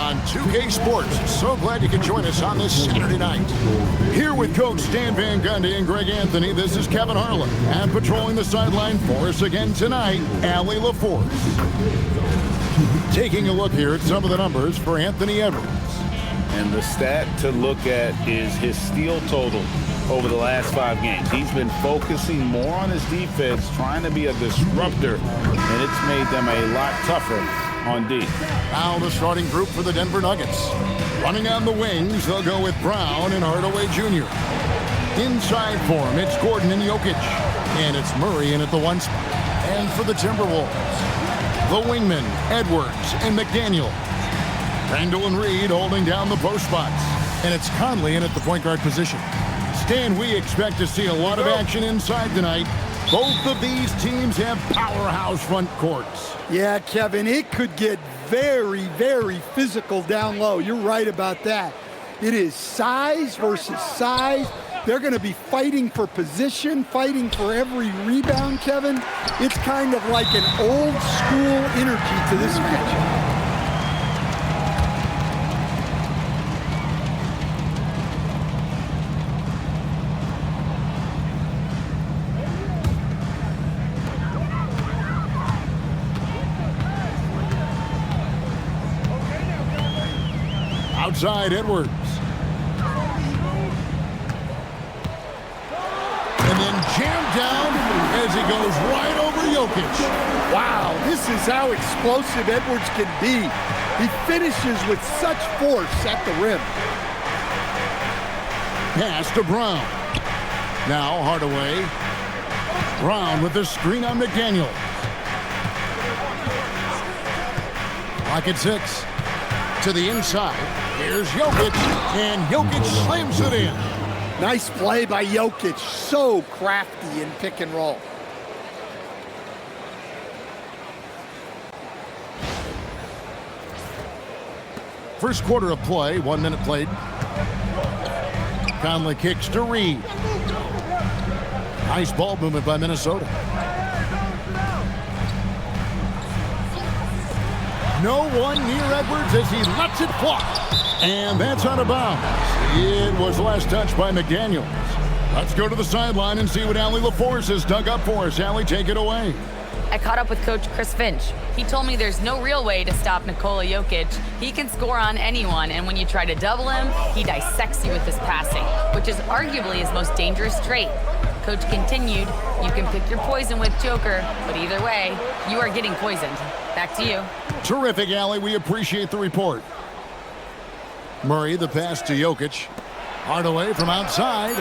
on 2K Sports. So glad you could join us on this Saturday night. Here with Coach Stan Van Gundy and Greg Anthony, this is Kevin Harlan. And patrolling the sideline for us again tonight, Allie LaForce. Taking a look here at some of the numbers for Anthony Edwards. And the stat to look at is his steal total over the last 5 games. He's been focusing more on his defense, trying to be a disruptor, and it's made them a lot tougher on D. Now the starting group for the Denver Nuggets. Running on the wings, they'll go with Brown and Hardaway Jr. Inside for him, it's Gordon and Jokic. And it's Murray in at the 1 spot. And for the Timberwolves, the wingmen, Edwards and McDaniel. Randle and Reed holding down the post spots. And it's Conley in at the point guard position. Stan, we expect to see a lot of action inside tonight. Both of these teams have powerhouse front courts. Yeah, Kevin, it could get very, very physical down low. You're right about that. It is size versus size. They're going to be fighting for position, fighting for every rebound, Kevin. It's kind of like an old school energy to this matchup. Outside Edwards. And then jammed down as he goes right over Jokic. Wow, this is how explosive Edwards can be. He finishes with such force at the rim. Pass to Brown. Now Hardaway. Brown with the screen on McDaniel. Pocket 6. To the inside. Here's Jokic, and Jokic slams it in. Nice play by Jokic. So crafty in pick and roll. First quarter of play, 1 minute played. Conley kicks to Reed. Nice ball movement by Minnesota. No one near Edwards as he lets it fly. And that's out of bounds. It was last touched by McDaniels. Let's go to the sideline and see what Allie LaForce has dug up for us. Allie, take it away. I caught up with Coach Chris Finch. He told me there's no real way to stop Nikola Jokic. He can score on anyone, and when you try to double him, he dissects you with his passing, which is arguably his most dangerous trait. Coach continued, you can pick your poison with Joker, but either way, you are getting poisoned. Back to you. Terrific, Allie. We appreciate the report. Murray, the pass to Jokic. Hardaway from outside.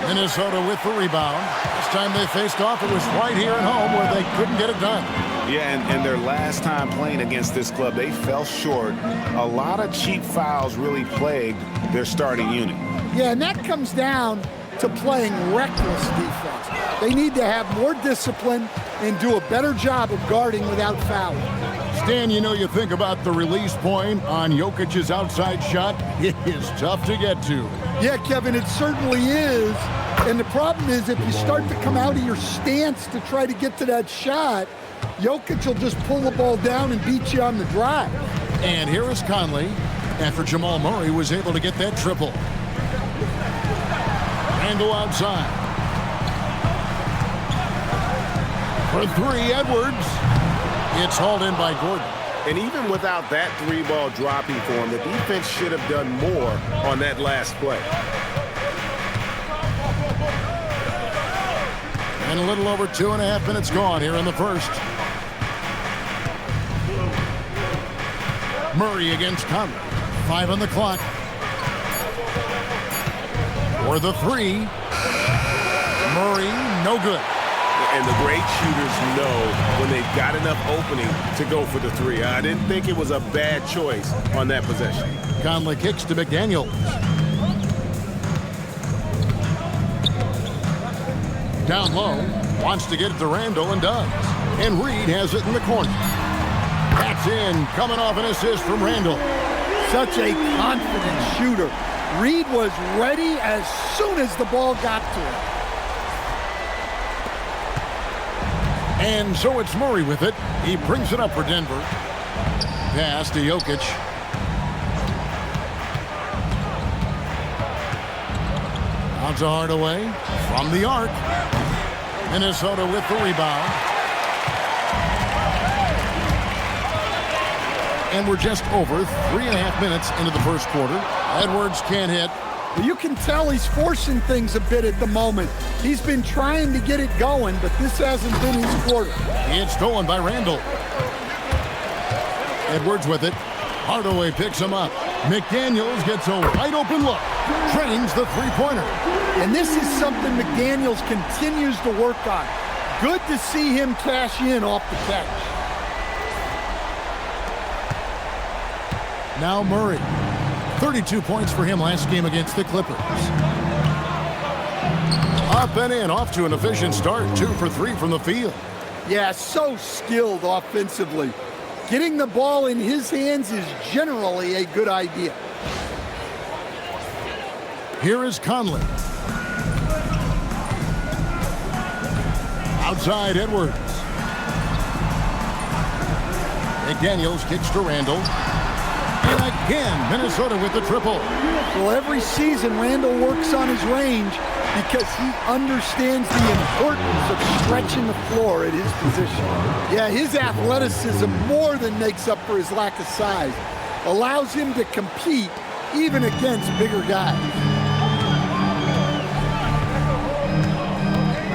Minnesota with the rebound. This time they faced off, it was right here at home where they couldn't get it done. Yeah, and their last time playing against this club, they fell short. A lot of cheap fouls really plagued their starting unit. Yeah, and that comes down to playing reckless defense. They need to have more discipline and do a better job of guarding without fouling. Stan, you know, you think about the release point on Jokic's outside shot. It is tough to get to. Yeah, Kevin, it certainly is. And the problem is if you start to come out of your stance to try to get to that shot, Jokic will just pull the ball down and beat you on the drive. And here is Conley after Jamal Murray was able to get that triple. Randle outside. For 3, Edwards. It's hauled in by Gordon. And even without that 3-ball dropping for him, the defense should have done more on that last play. And a little over 2.5 minutes gone here in the first. Murray against Conley. 5 on the clock. For the 3. Murray, no good. And the great shooters know when they've got enough opening to go for the 3. I didn't think it was a bad choice on that possession. Conley kicks to McDaniel. Down low, wants to get it to Randle and does. And Reed has it in the corner. That's in, coming off an assist from Randle. Such a confident shooter. Reed was ready as soon as the ball got to him. And so it's Murray with it. He brings it up for Denver. Pass to Jokic. On to Hardaway from the arc. Minnesota with the rebound. And we're just over 3.5 minutes into the first quarter. Edwards can't hit. You can tell he's forcing things a bit at the moment. He's been trying to get it going, but this hasn't been his quarter. It's stolen by Randle. Edwards with it. Hardaway picks him up. McDaniels gets a wide open look. Trains the three-pointer. And this is something McDaniels continues to work on. Good to see him cash in off the catch. Now Murray. 32 points for him last game against the Clippers. Up and in, off to an efficient start. 2 for 3 from the field. Yeah, so skilled offensively. Getting the ball in his hands is generally a good idea. Here is Conley. Outside Edwards. McDaniels kicks to Randle. And again, Minnesota with the triple. Well, every season, Randle works on his range because he understands the importance of stretching the floor at his position. Yeah, his athleticism more than makes up for his lack of size. Allows him to compete even against bigger guys.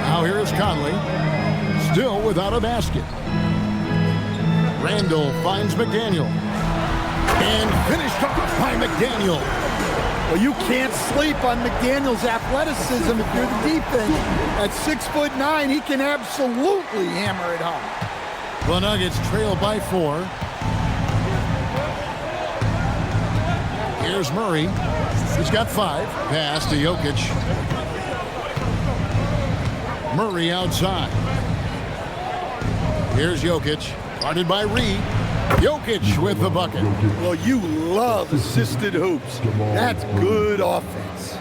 Now here is Conley. Still without a basket. Randle finds McDaniel. And finished off by McDaniel. Well, you can't sleep on McDaniel's athleticism if you're the defense. At 6'9", he can absolutely hammer it home. The Nuggets trail by 4. Here's Murray. He's got 5. Pass to Jokic. Murray outside. Here's Jokic. Guarded by Reed. Jokic with the bucket. Well, you love assisted hoops. That's good offense.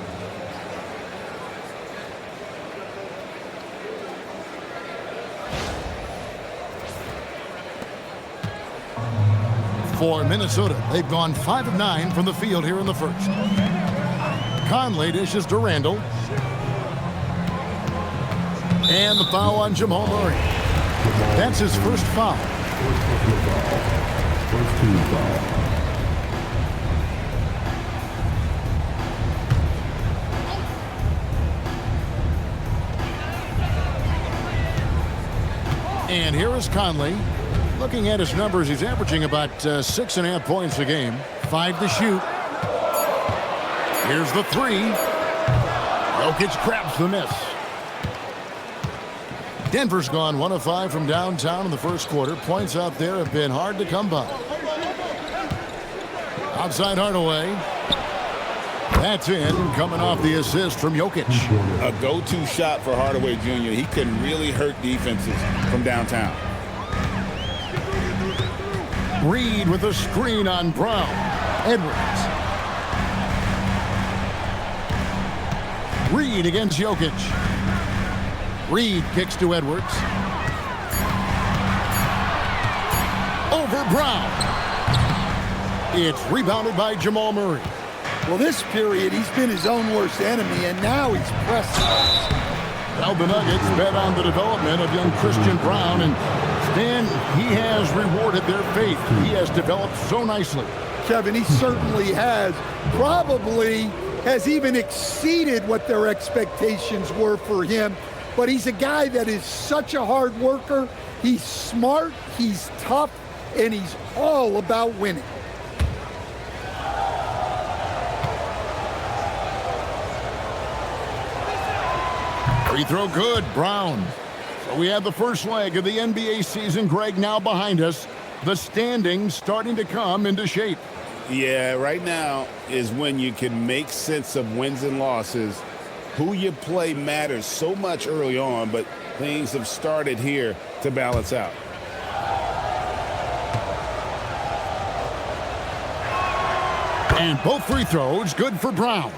For Minnesota, they've gone 5 of 9 from the field here in the first. Conley dishes to Randle. And the foul on Jamal Murray. That's his first foul. First team foul. And here is Conley. Looking at his numbers, he's averaging about 6.5 points a game. 5 to shoot. Here's the 3. Jokic grabs the miss. Denver's gone 1 of 5 from downtown in the first quarter. Points out there have been hard to come by. Outside Hardaway. That's in, coming off the assist from Jokic. A go-to shot for Hardaway Jr. He can really hurt defenses from downtown. Reed with a screen on Brown. Edwards. Reed against Jokic. Reed kicks to Edwards. Over Brown. It's rebounded by Jamal Murray. Well, this period, he's been his own worst enemy, and now he's pressing. Well, the Nuggets bet on the development of young Christian Brown, and Stan, he has rewarded their faith. He has developed so nicely. Kevin, he certainly has. Probably has even exceeded what their expectations were for him. But he's a guy that is such a hard worker. He's smart, he's tough, and he's all about winning. Free throw good, Brown. So we have the first leg of the NBA season, Greg, now behind us. The standings starting to come into shape. Yeah, right now is when you can make sense of wins and losses. Who you play matters so much early on, but things have started here to balance out. And both free throws good for Brown.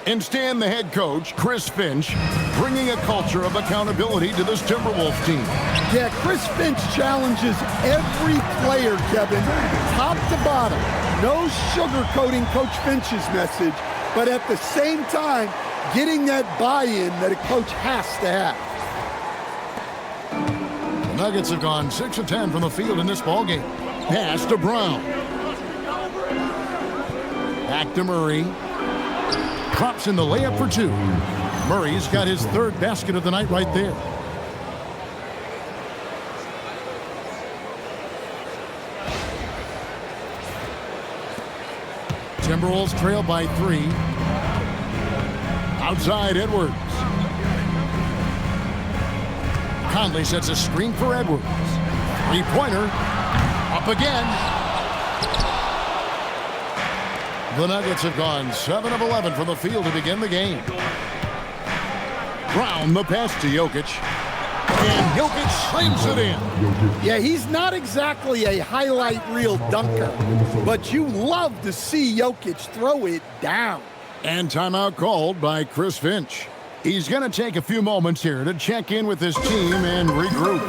And Stan, the head coach, Chris Finch, bringing a culture of accountability to this Timberwolves team. Yeah, Chris Finch challenges every player, Kevin, top to bottom. No sugarcoating Coach Finch's message, but at the same time, getting that buy-in that a coach has to have. The Nuggets have gone 6 of 10 from the field in this ballgame. Pass to Brown. Back to Murray. Drops in the layup for 2. Murray's got his 3rd basket of the night right there. Timberwolves trail by 3. Outside Edwards. Conley sets a screen for Edwards. 3-pointer. Up again. The Nuggets have gone 7 of 11 from the field to begin the game. Brown the pass to Jokic. And Jokic slams it in. Yeah, he's not exactly a highlight reel dunker, but you love to see Jokic throw it down. And timeout called by Chris Finch. He's going to take a few moments here to check in with his team and regroup.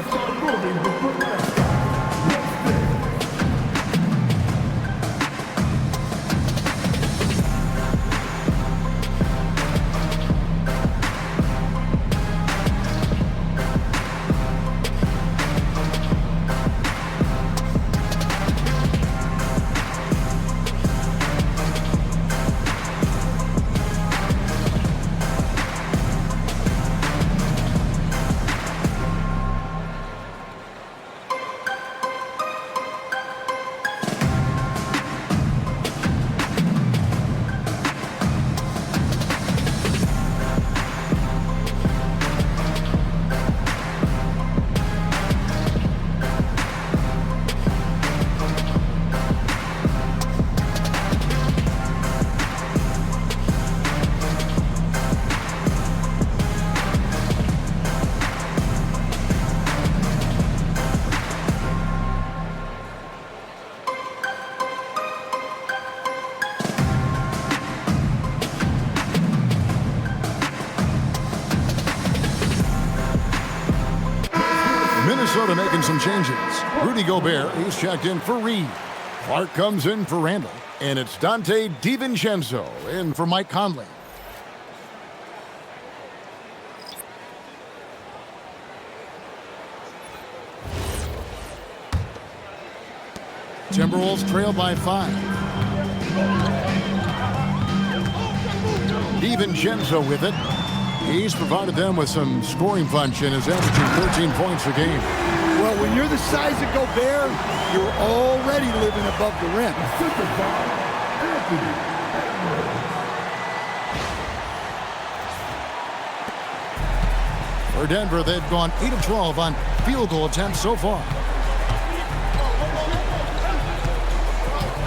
Minnesota making some changes. Rudy Gobert, he's checked in for Reed. Clark comes in for Randle. And it's Dante DiVincenzo in for Mike Conley. Timberwolves trail by 5. DiVincenzo with it. He's provided them with some scoring punch and is averaging 13 points a game. Well, when you're the size of Gobert, you're already living above the rim. For Denver, they've gone 8 of 12 on field goal attempts so far.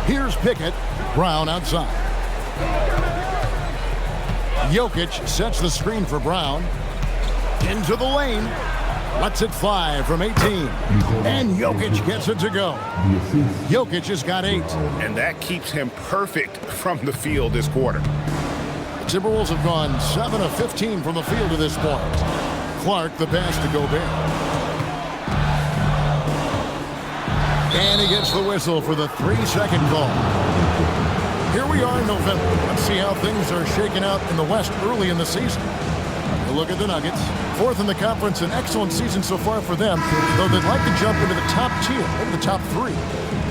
Here's Pickett. Brown outside. Jokic sets the screen for Brown. Into the lane. Lets it fly from 18. And Jokic gets it to go. Jokic has got 8. And that keeps him perfect from the field this quarter. The Timberwolves have gone 7 of 15 from the field to this point. Clark the pass to Gobert. And he gets the whistle for the 3-second call. Here we are in November. Let's see how things are shaking out in the West early in the season. We'll look at the Nuggets. 4th in the conference, an excellent season so far for them, though they'd like to jump into the top tier, maybe the top 3.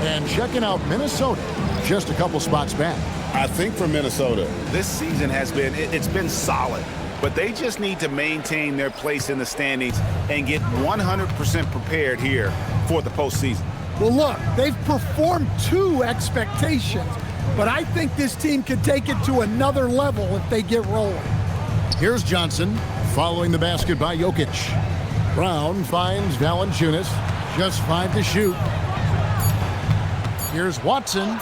And checking out Minnesota, just a couple spots back. I think for Minnesota, this season has been, it's been solid. But they just need to maintain their place in the standings and get 100% prepared here for the postseason. Well, look, they've performed to expectations, but I think this team could take it to another level if they get rolling. Here's Johnson, following the basket by Jokic. Brown finds Valanciunas, just 5 to shoot. Here's Watson.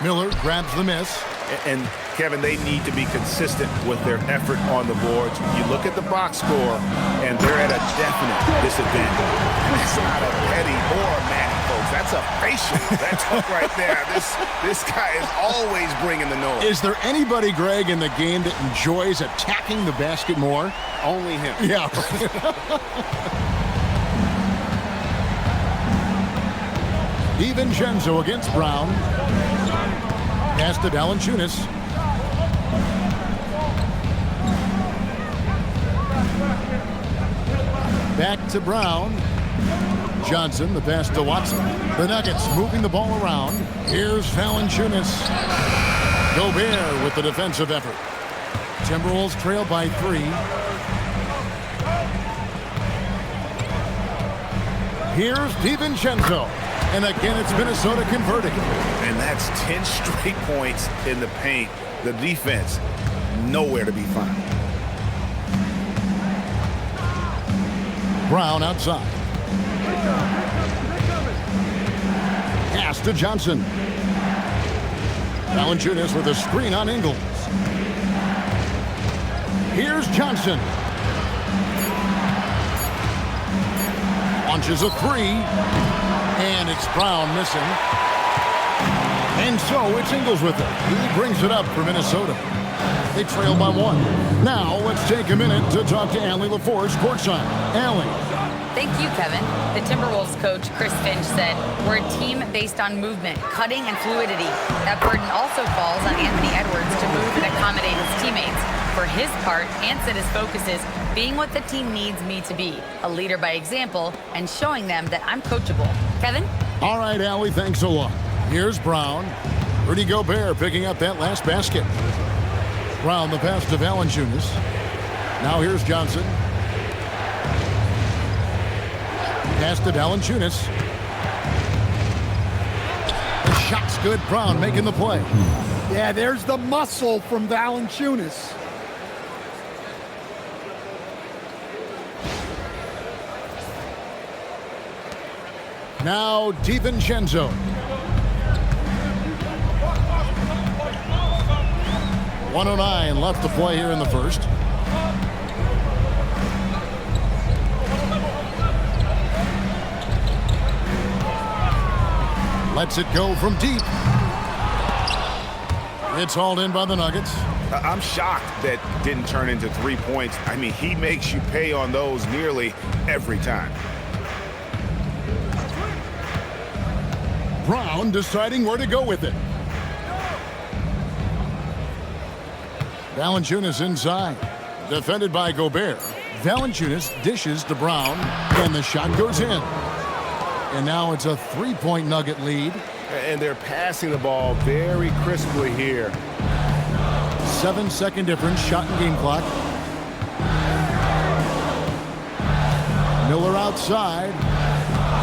Miller grabs the miss. And Kevin, they need to be consistent with their effort on the boards. You look at the box score, and they're at a definite disadvantage. That's not a petty or a Matty, folks. That's a facial. That hook right there. This guy is always bringing the noise. Is there anybody, Greg, in the game that enjoys attacking the basket more? Only him. Yeah. DiVincenzo against Brown. Pass to Valanciunas. Back to Brown. Johnson, the pass to Watson. The Nuggets moving the ball around. Here's Valanciunas. Gobert with the defensive effort. Timberwolves trail by 3. Here's DiVincenzo. And again, it's Minnesota converting. And that's 10 straight points in the paint. The defense, nowhere to be found. Brown outside. Pass to Johnson. Valanciunas with a screen on Ingles. Here's Johnson. Launches a 3. And it's Brown missing. And so it's Ingles with it. He brings it up for Minnesota. They trail by 1. Now let's take a minute to talk to Allie LaForce courtside. Allie. Thank you, Kevin. The Timberwolves coach, Chris Finch, said, "We're a team based on movement, cutting, and fluidity. That burden also falls on Anthony Edwards to move and accommodate his teammates. For his part, Ant said his focus is being what the team needs me to be, a leader by example, and showing them that I'm coachable." Kevin? All right, Allie, thanks a lot. Here's Brown. Rudy Gobert picking up that last basket. Brown, the pass to Valanciunas. Now here's Johnson. Pass to Valanciunas. The shot's good. Brown making the play. Yeah, there's the muscle from Valanciunas. Now DiVincenzo. 1:09 left to play here in the first. Lets it go from deep. It's hauled in by the Nuggets. I'm shocked that didn't turn into 3 points. I mean, he makes you pay on those nearly every time. Brown deciding where to go with it. Valanciunas inside. Defended by Gobert. Valanciunas dishes to Brown, and the shot goes in. And now it's a 3-point Nugget lead. And they're passing the ball very crisply here. 7-second difference, shot and game clock. Miller outside.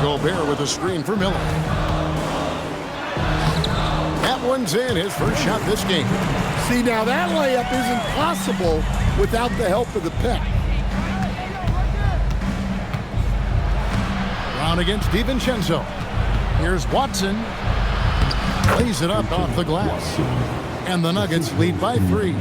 Gobert with a screen for Miller. That one's in, his first shot this game. See, now that layup isn't possible without the help of the pick. Brown against DiVincenzo. Here's Watson. Lays it up off the glass. And the Nuggets lead by 3.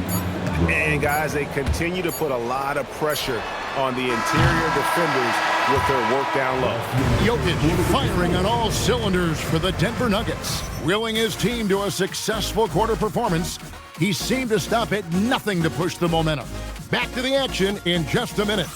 And guys, they continue to put a lot of pressure on the interior defenders with their work down low. Jokic firing on all cylinders for the Denver Nuggets. Willing his team to a successful quarter performance, he seemed to stop at nothing to push the momentum. Back to the action in just a minute.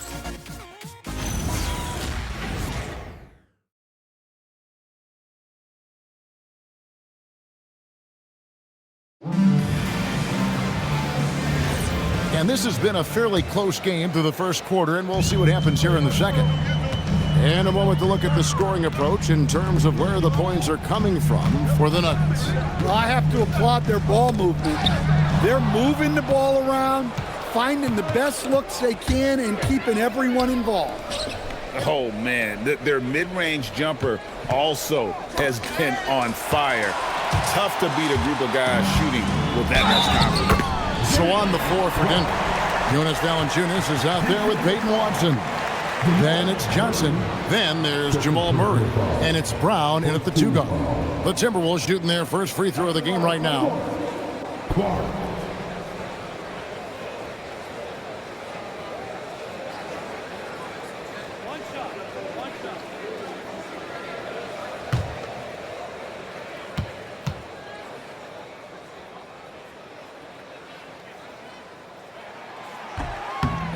And this has been a fairly close game through the first quarter, and we'll see what happens here in the second. And a moment to look at the scoring approach in terms of where the points are coming from for the Nuggets. Well, I have to applaud their ball movement. They're moving the ball around, finding the best looks they can, and keeping everyone involved. Oh, man, their mid-range jumper also has been on fire. Tough to beat a group of guys shooting with that much confidence. So on the floor for Denver, Jonas Valanciunas is out there with Peyton Watson. Then it's Johnson. Then there's Jamal Murray. And it's Brown in at the 2 guard. The Timberwolves shooting their first free throw of the game right now.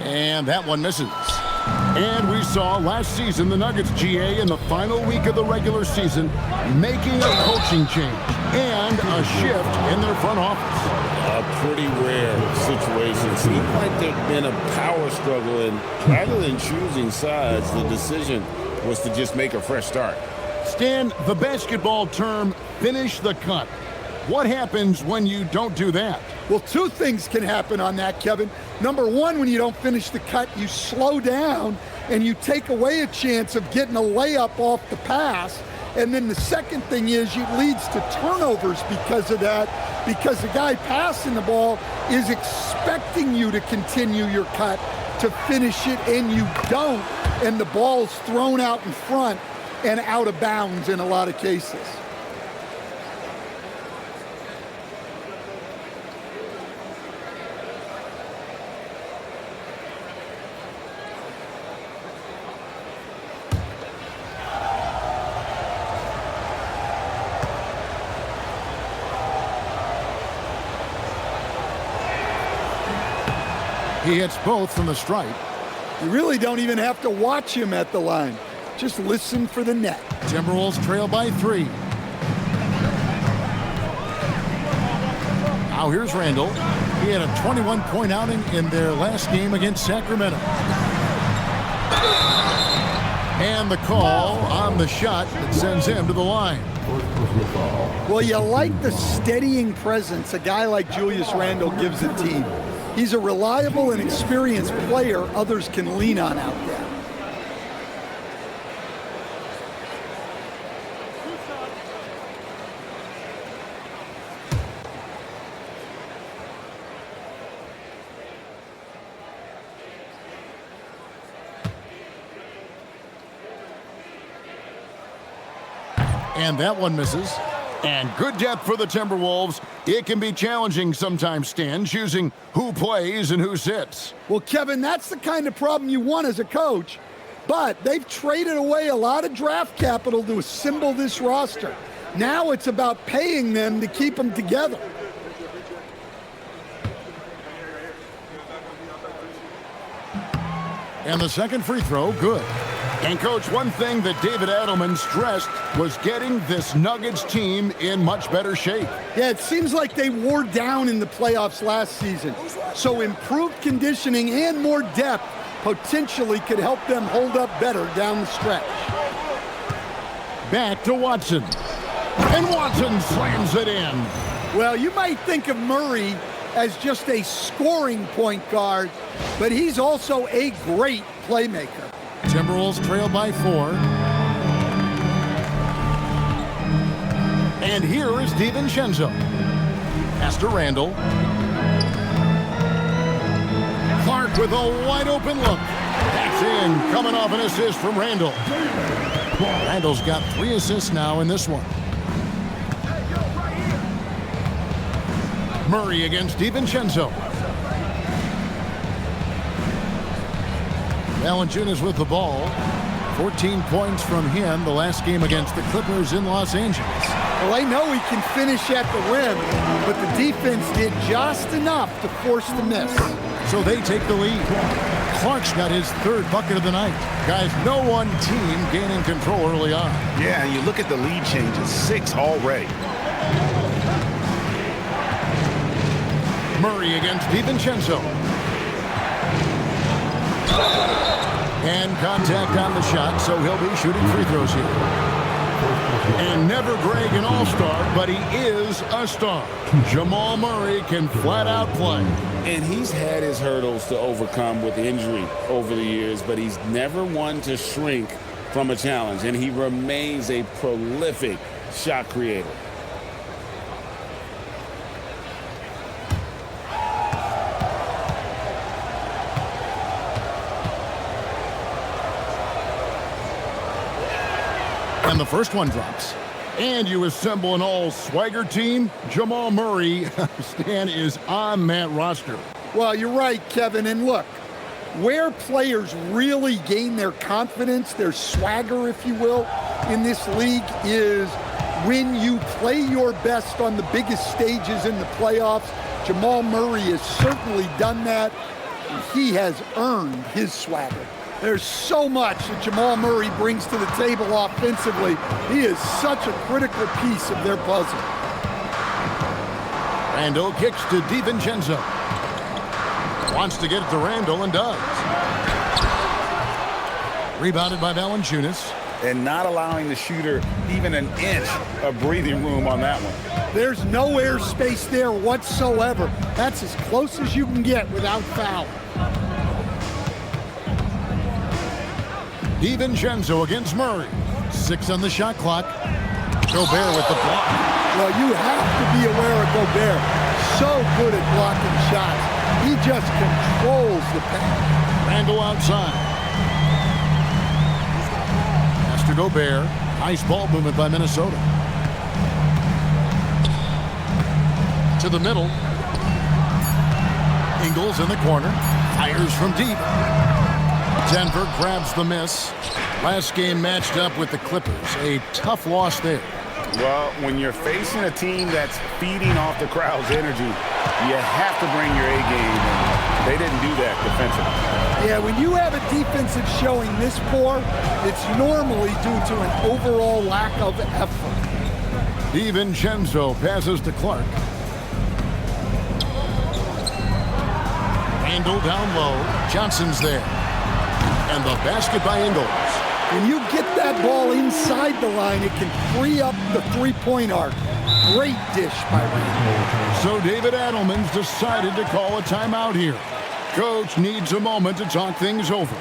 And that one misses. And we saw last season the Nuggets, GA, in the final week of the regular season, making a coaching change and a shift in their front office. A pretty rare situation. Seemed like there'd been a power struggle, and rather than choosing sides, the decision was to just make a fresh start. Stan, the basketball term, finish the cut. What happens when you don't do that? Well, two things can happen on that, Kevin. Number one, when you don't finish the cut, you slow down and you take away a chance of getting a layup off the pass. And then the second thing is it leads to turnovers because of that, because the guy passing the ball is expecting you to continue your cut, to finish it, and you don't, and the ball's thrown out in front and out of bounds in a lot of cases. He hits both from the stripe. You really don't even have to watch him at the line. Just listen for the net. Timberwolves trail by 3. Now here's Randle. He had a 21-point outing in their last game against Sacramento. And the call on the shot that sends him to the line. Well, you like the steadying presence a guy like Julius Randle gives a team. He's a reliable and experienced player others can lean on out there. And that one misses. And good depth for the Timberwolves. It can be challenging sometimes, Stan, choosing who plays and who sits. Well, Kevin, that's the kind of problem you want as a coach. But they've traded away a lot of draft capital to assemble this roster. Now it's about paying them to keep them together. And the second free throw, good. And, Coach, one thing that David Adelman stressed was getting this Nuggets team in much better shape. Yeah, it seems like they wore down in the playoffs last season. So improved conditioning and more depth potentially could help them hold up better down the stretch. Back to Watson. And Watson slams it in. Well, you might think of Murray as just a scoring point guard, but he's also a great playmaker. Timberwolves trail by 4. And here is DiVincenzo. Pass to Randle. Clark with a wide open look. That's in, coming off an assist from Randle. Randle's got 3 assists now in this one. Murray against DiVincenzo. Valanciunas with the ball. 14 points from him the last game against the Clippers in Los Angeles. Well, I know he can finish at the rim, but the defense did just enough to force the miss. So they take the lead. Clark's got his 3rd bucket of the night. Guys, no one team gaining control early on. Yeah, and you look at the lead changes, 6 already. Murray against DiVincenzo. And contact on the shot, so he'll be shooting free throws here. And never Greg an all-star, but he is a star. Jamal Murray can flat out play. And he's had his hurdles to overcome with injury over the years, but he's never one to shrink from a challenge, and he remains a prolific shot creator. And the first one drops. And you assemble an all-swagger team. Jamal Murray, Stan, is on that roster. Well, you're right, Kevin. And look, where players really gain their confidence, their swagger, if you will, in this league is when you play your best on the biggest stages in the playoffs. Jamal Murray has certainly done that. He has earned his swagger. There's so much that Jamal Murray brings to the table offensively. He is such a critical piece of their puzzle. Randle kicks to DiVincenzo. Wants to get it to Randle and does. Rebounded by Valanciunas. And not allowing the shooter even an inch of breathing room on that one. There's no airspace there whatsoever. That's as close as you can get without foul. DiVincenzo against Murray. 6 on the shot clock. Gobert with the block. Well, you have to be aware of Gobert. So good at blocking shots. He just controls the paint. Randle outside. Pass to Gobert. Nice ball movement by Minnesota. To the middle. Ingles in the corner. Fires from deep. Denver grabs the miss. Last game matched up with the Clippers. A tough loss there. Well, when you're facing a team that's feeding off the crowd's energy, you have to bring your A game, and they didn't do that defensively. Yeah, when you have a defensive showing this poor, it's normally due to an overall lack of effort. DiVincenzo passes to Clark. Randle down low. Johnson's there. And the basket by Ingles. When you get that ball inside the line, it can free up the three-point arc. Great dish by Randle. So David Adelman's decided to call a timeout here. Coach needs a moment to talk things over.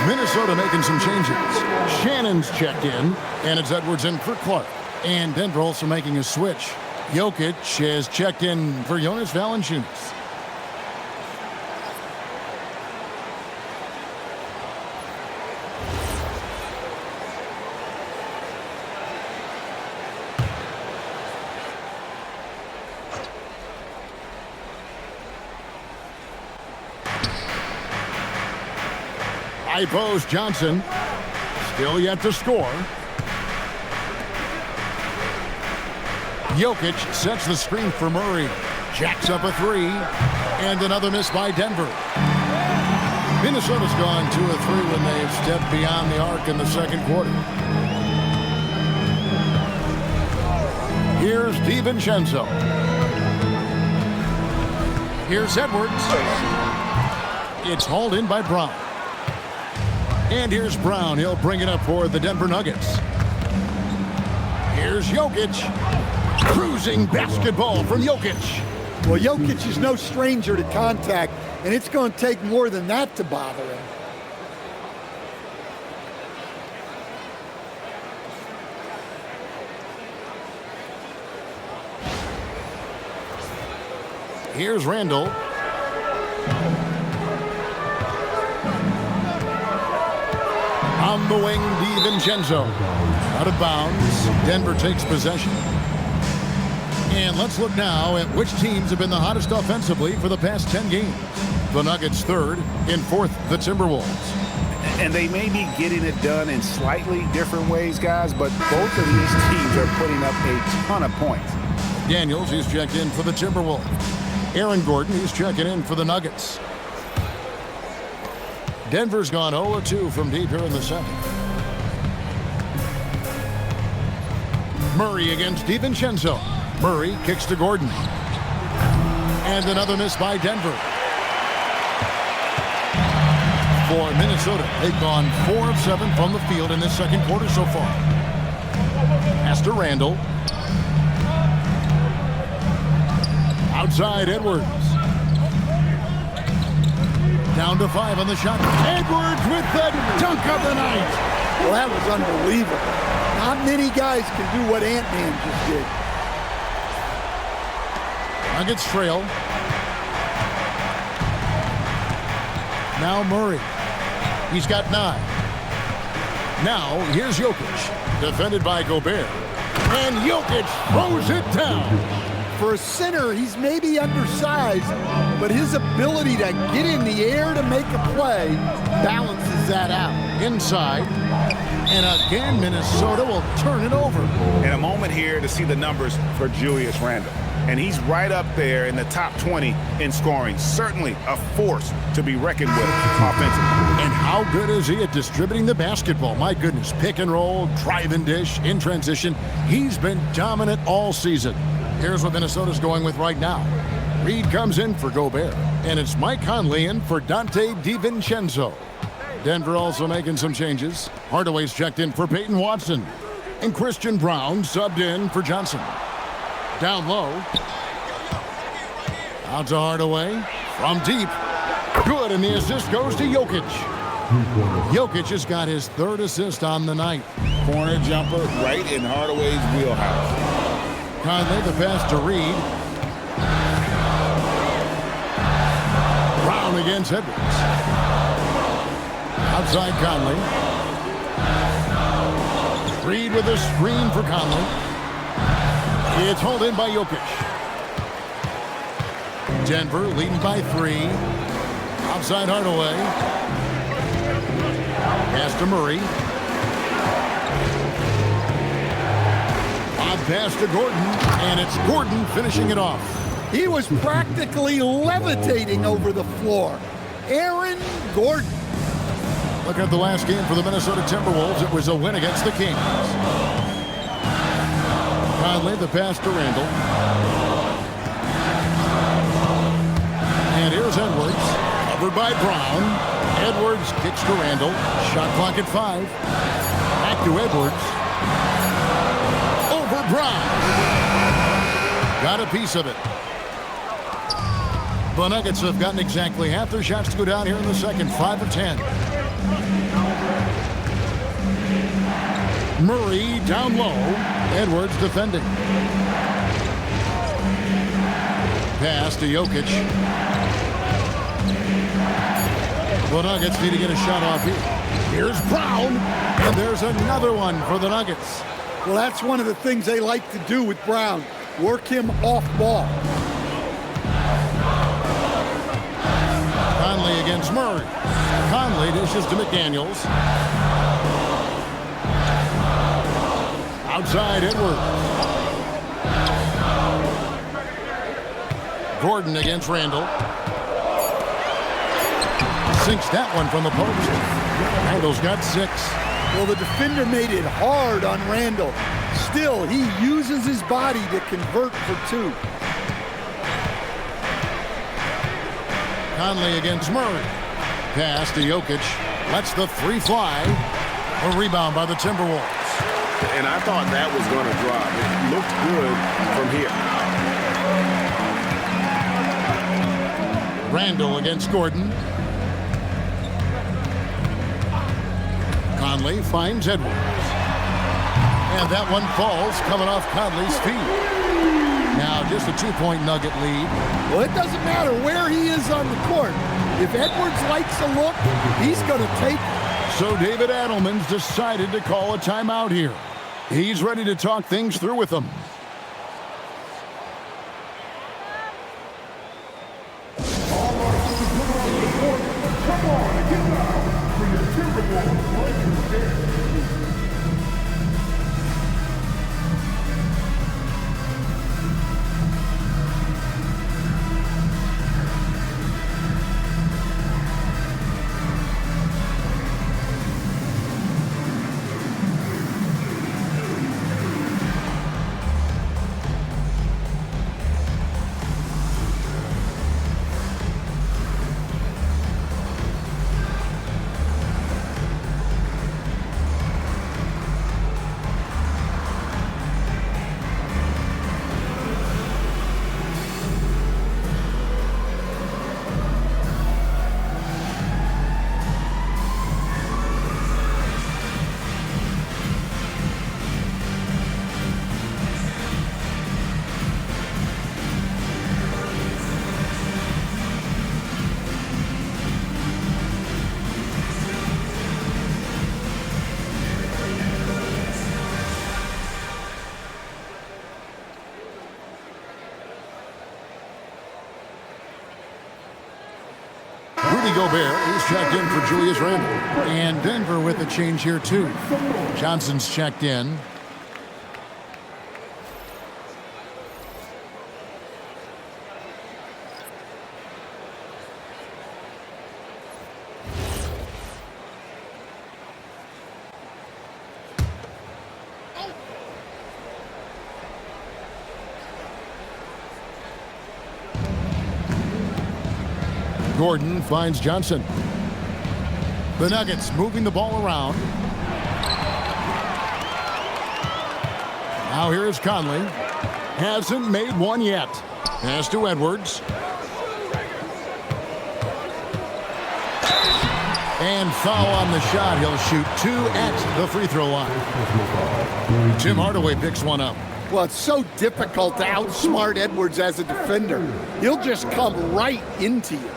Minnesota making some changes. Shannon's checked in, and it's Edwards in for Clark. And Denver also making a switch. Jokic has checked in for Jonas Valanciunas. High post, Johnson. Still yet to score. Jokic sets the screen for Murray. Jacks up a three. And another miss by Denver. Minnesota's gone 2 of 3 when they've stepped beyond the arc in the second quarter. Here's DiVincenzo. Here's Edwards. It's hauled in by Brown. And here's Brown. He'll bring it up for the Denver Nuggets. Here's Jokic. Cruising basketball from Jokic. Well, Jokic is no stranger to contact, and it's going to take more than that to bother him. Here's Randle. On the wing, DiVincenzo. Out of bounds. Denver takes possession. And let's look now at which teams have been the hottest offensively for the past 10 games. The Nuggets third. In fourth, the Timberwolves. And they may be getting it done in slightly different ways, guys, but both of these teams are putting up a ton of points. Daniels, he's checked in for the Timberwolves. Aaron Gordon, he's checking in for the Nuggets. Denver's gone 0-2 from deep here in the second. Murray against DiVincenzo. Murray kicks to Gordon. And another miss by Denver. For Minnesota, they've gone 4 of 7 from the field in this second quarter so far. Pass to Randle. Outside Edwards. Down to 5 on the shot. Edwards with the dunk of the night. Well, that was unbelievable. Not many guys can do what Ant-Man just did. Nuggets trail. Now Murray. He's got 9. Now here's Jokic. Defended by Gobert. And Jokic throws it down. For a center, he's maybe undersized, but his ability to get in the air to make a play balances that out. Inside. And again, Minnesota will turn it over. And a moment here to see the numbers for Julius Randle. And he's right up there in the top 20 in scoring. Certainly a force to be reckoned with offensively. And how good is he at distributing the basketball? My goodness, pick and roll, drive and dish, in transition. He's been dominant all season. Here's what Minnesota's going with right now. Reed comes in for Gobert. And it's Mike Conley in for Dante DiVincenzo. Denver also making some changes. Hardaway's checked in for Peyton Watson. And Christian Brown subbed in for Johnson. Down low. Out to Hardaway. From deep. Good, and the assist goes to Jokic. Jokic has got his 3rd assist on the night. Corner jumper right in Hardaway's wheelhouse. Conley, the pass to Reed. Brown against Edwards. Outside Conley. Reed with a screen for Conley. It's hauled in by Jokic. Denver leading by 3. Outside Hardaway. Pass to Murray. Odd pass to Gordon. And it's Gordon finishing it off. He was practically levitating over the floor. Aaron Gordon. Look at the last game for the Minnesota Timberwolves. It was a win against the Kings. Conley, the pass to Randle. And here's Edwards. Covered by Brown. Edwards kicks to Randle. Shot clock at 5. Back to Edwards. Over Brown. Got a piece of it. The Nuggets have gotten exactly half their shots to go down here in the second. 5 of 10. Murray down low. Edwards defending. Pass to Jokic. The Nuggets need to get a shot off here. Here's Brown. And there's another one for the Nuggets. Well, that's one of the things they like to do with Brown. Work him off ball. Conley against Murray. Conley dishes to McDaniels. Outside Edwards. Gordon against Randle. Sinks that one from the post. Randle's got 6. Well, the defender made it hard on Randle. Still, he uses his body to convert for 2. Conley against Murray. Pass to Jokic. Lets the 3 fly. A rebound by the Timberwolves. And I thought that was going to drop. It looked good from here. Randle against Gordon. Conley finds Edwards. And that one falls coming off Conley's feet. Now just a 2-point Nugget lead. Well, it doesn't matter where he is on the court. If Edwards likes a look, he's going to take it. So David Adelman's decided to call a timeout here. He's ready to talk things through with them. Come on, get down for your Rudy Gobert is checked in for Julius Randle. And Denver with a change here, too. Johnson's checked in. Gordon finds Johnson. The Nuggets moving the ball around. Now here is Conley. Hasn't made one yet. Pass to Edwards. And foul on the shot. He'll shoot 2 at the free throw line. Tim Hardaway picks one up. Well, it's so difficult to outsmart Edwards as a defender. He'll just come right into you.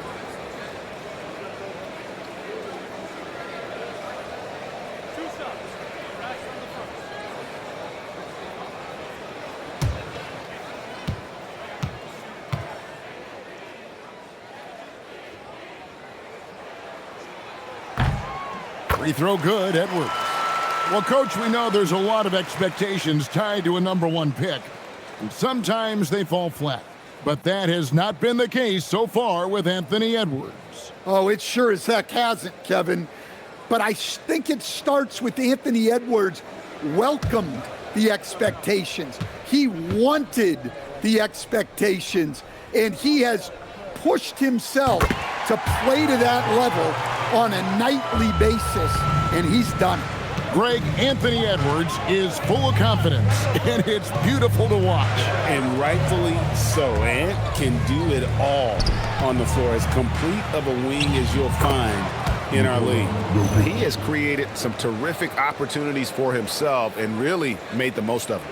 Free throw good, Edwards. Well, Coach, we know there's a lot of expectations tied to a #1 pick. And sometimes they fall flat. But that has not been the case so far with Anthony Edwards. Oh, it sure as heck hasn't, Kevin. But I think it starts with Anthony Edwards welcomed the expectations. He wanted the expectations, and he has pushed himself to play to that level on a nightly basis, and he's done it. Greg, Anthony Edwards is full of confidence, and it's beautiful to watch. And rightfully so. Ant can do it all on the floor, as complete of a wing as you'll find in our league. He has created some terrific opportunities for himself and really made the most of them.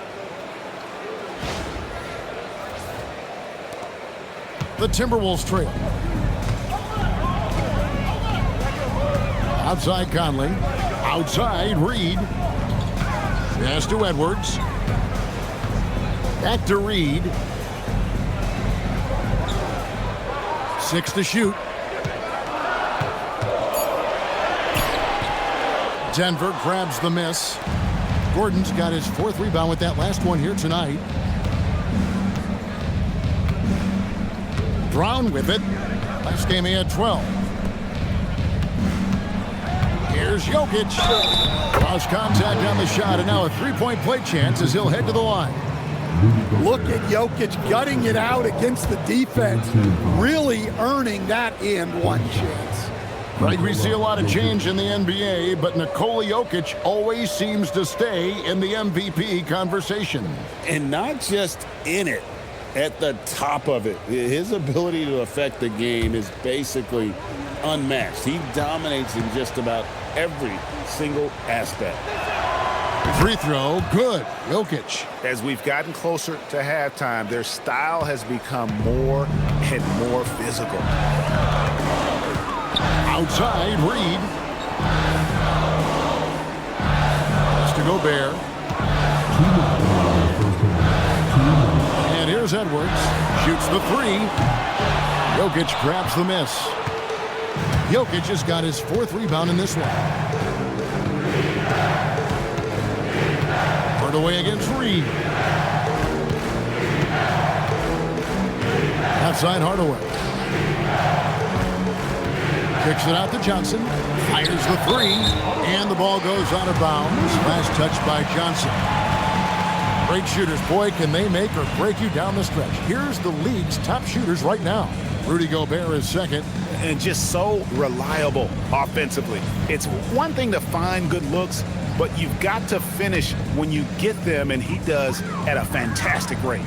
The Timberwolves trail. Outside Conley. Outside Reed. Pass to Edwards. Back to Reed. 6 to shoot. Denver grabs the miss. Gordon's got his 4th rebound with that last one here tonight. Brown with it. Last game he had 12. Here's Jokic. Lost contact on the shot, and now a 3-point play chance as he'll head to the line. Look at Jokic gutting it out against the defense, really earning that and one chance. Right, we see a lot of change in the NBA, but Nikola Jokic always seems to stay in the MVP conversation. And not just in it, at the top of it. His ability to affect the game is basically unmatched. He dominates in just about every single aspect. Free throw, good. Jokic. As we've gotten closer to halftime, their style has become more and more physical. Outside, Reed. Pass to Gobert. And here's Edwards. Shoots the 3. Jokic grabs the miss. Jokic has got his 4th rebound in this one. Hardaway against Reed. Outside Hardaway. Kicks it out to Johnson. Fires the 3. And the ball goes out of bounds. Last touch by Johnson. Great shooters. Boy, can they make or break you down the stretch. Here's the league's top shooters right now. Rudy Gobert is second. And just so reliable offensively. It's one thing to find good looks, but you've got to finish when you get them, and he does at a fantastic rate.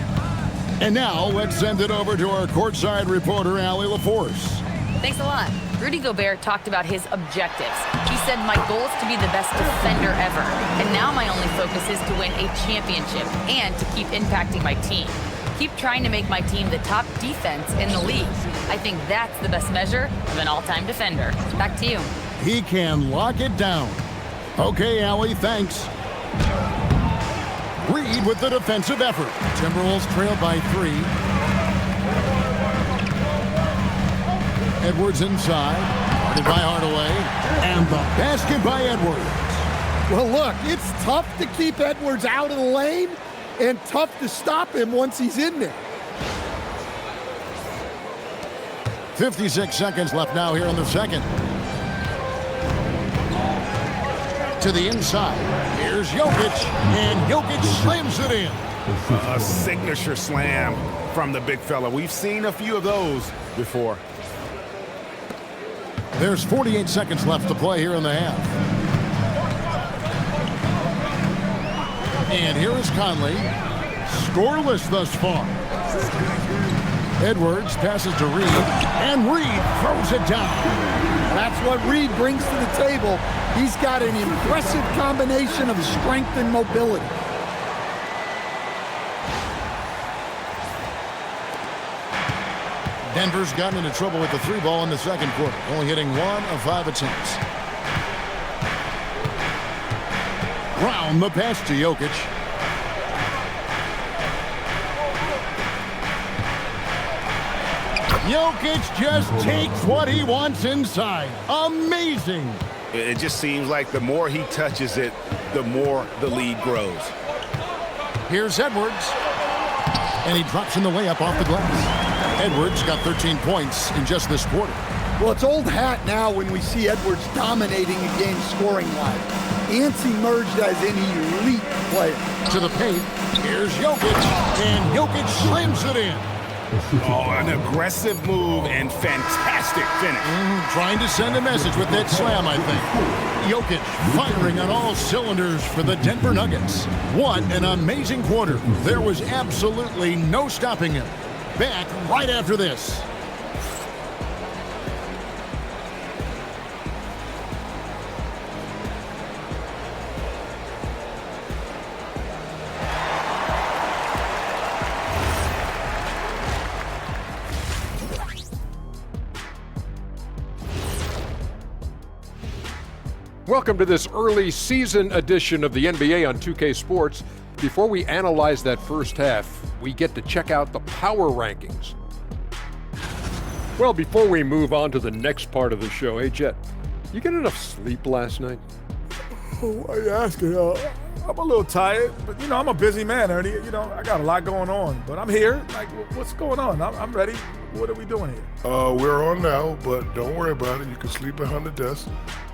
And now let's send it over to our courtside reporter, Allie LaForce. Thanks a lot. Rudy Gobert talked about his objectives. He said, my goal is to be the best defender ever. And now my only focus is to win a championship and to keep impacting my team. Keep trying to make my team the top defense in the league. I think that's the best measure of an all-time defender. Back to you. He can lock it down. Okay, Allie, thanks. Reed with the defensive effort. Timberwolves trail by 3. Edwards inside. Guarded by Hardaway. And the basket by Edwards. Well, look, it's tough to keep Edwards out of the lane and tough to stop him once he's in there. 56 seconds left now here in the second. To the inside. Here's Jokic, and Jokic slams it in. A signature slam from the big fella. We've seen a few of those before. There's 48 seconds left to play here in the half. And here is Conley. Scoreless thus far. Edwards passes to Reed, and Reed throws it down. That's what Reed brings to the table. He's got an impressive combination of strength and mobility. Denver's gotten into trouble with the 3 ball in the second quarter, only hitting 1 of 5 attempts. Brown the pass to Jokic. Jokic just takes what he wants inside. Amazing. It just seems like the more he touches it, the more the lead grows. Here's Edwards. And he drops in the layup off the glass. Edwards got 13 points in just this quarter. Well, it's old hat now when we see Edwards dominating a game scoring-wise. Ant's emerged as an elite player. To the paint. Here's Jokic. And Jokic slams it in. Oh, an aggressive move and fantastic finish. Trying to send a message with that slam, I think. Jokic firing on all cylinders for the Denver Nuggets. What an amazing quarter. There was absolutely no stopping him. Back right after this. Welcome to this early season edition of the NBA on 2K Sports. Before we analyze that first half, we get to check out the power rankings. Well, before we move on to the next part of the show, hey Jet, you get enough sleep last night? Why are you asking? I'm a little tired, but I'm a busy man, Ernie. I got a lot going on, but I'm here. Like, what's going on? I'm ready. What are we doing here? We're on now, but don't worry about it. You can sleep behind the desk.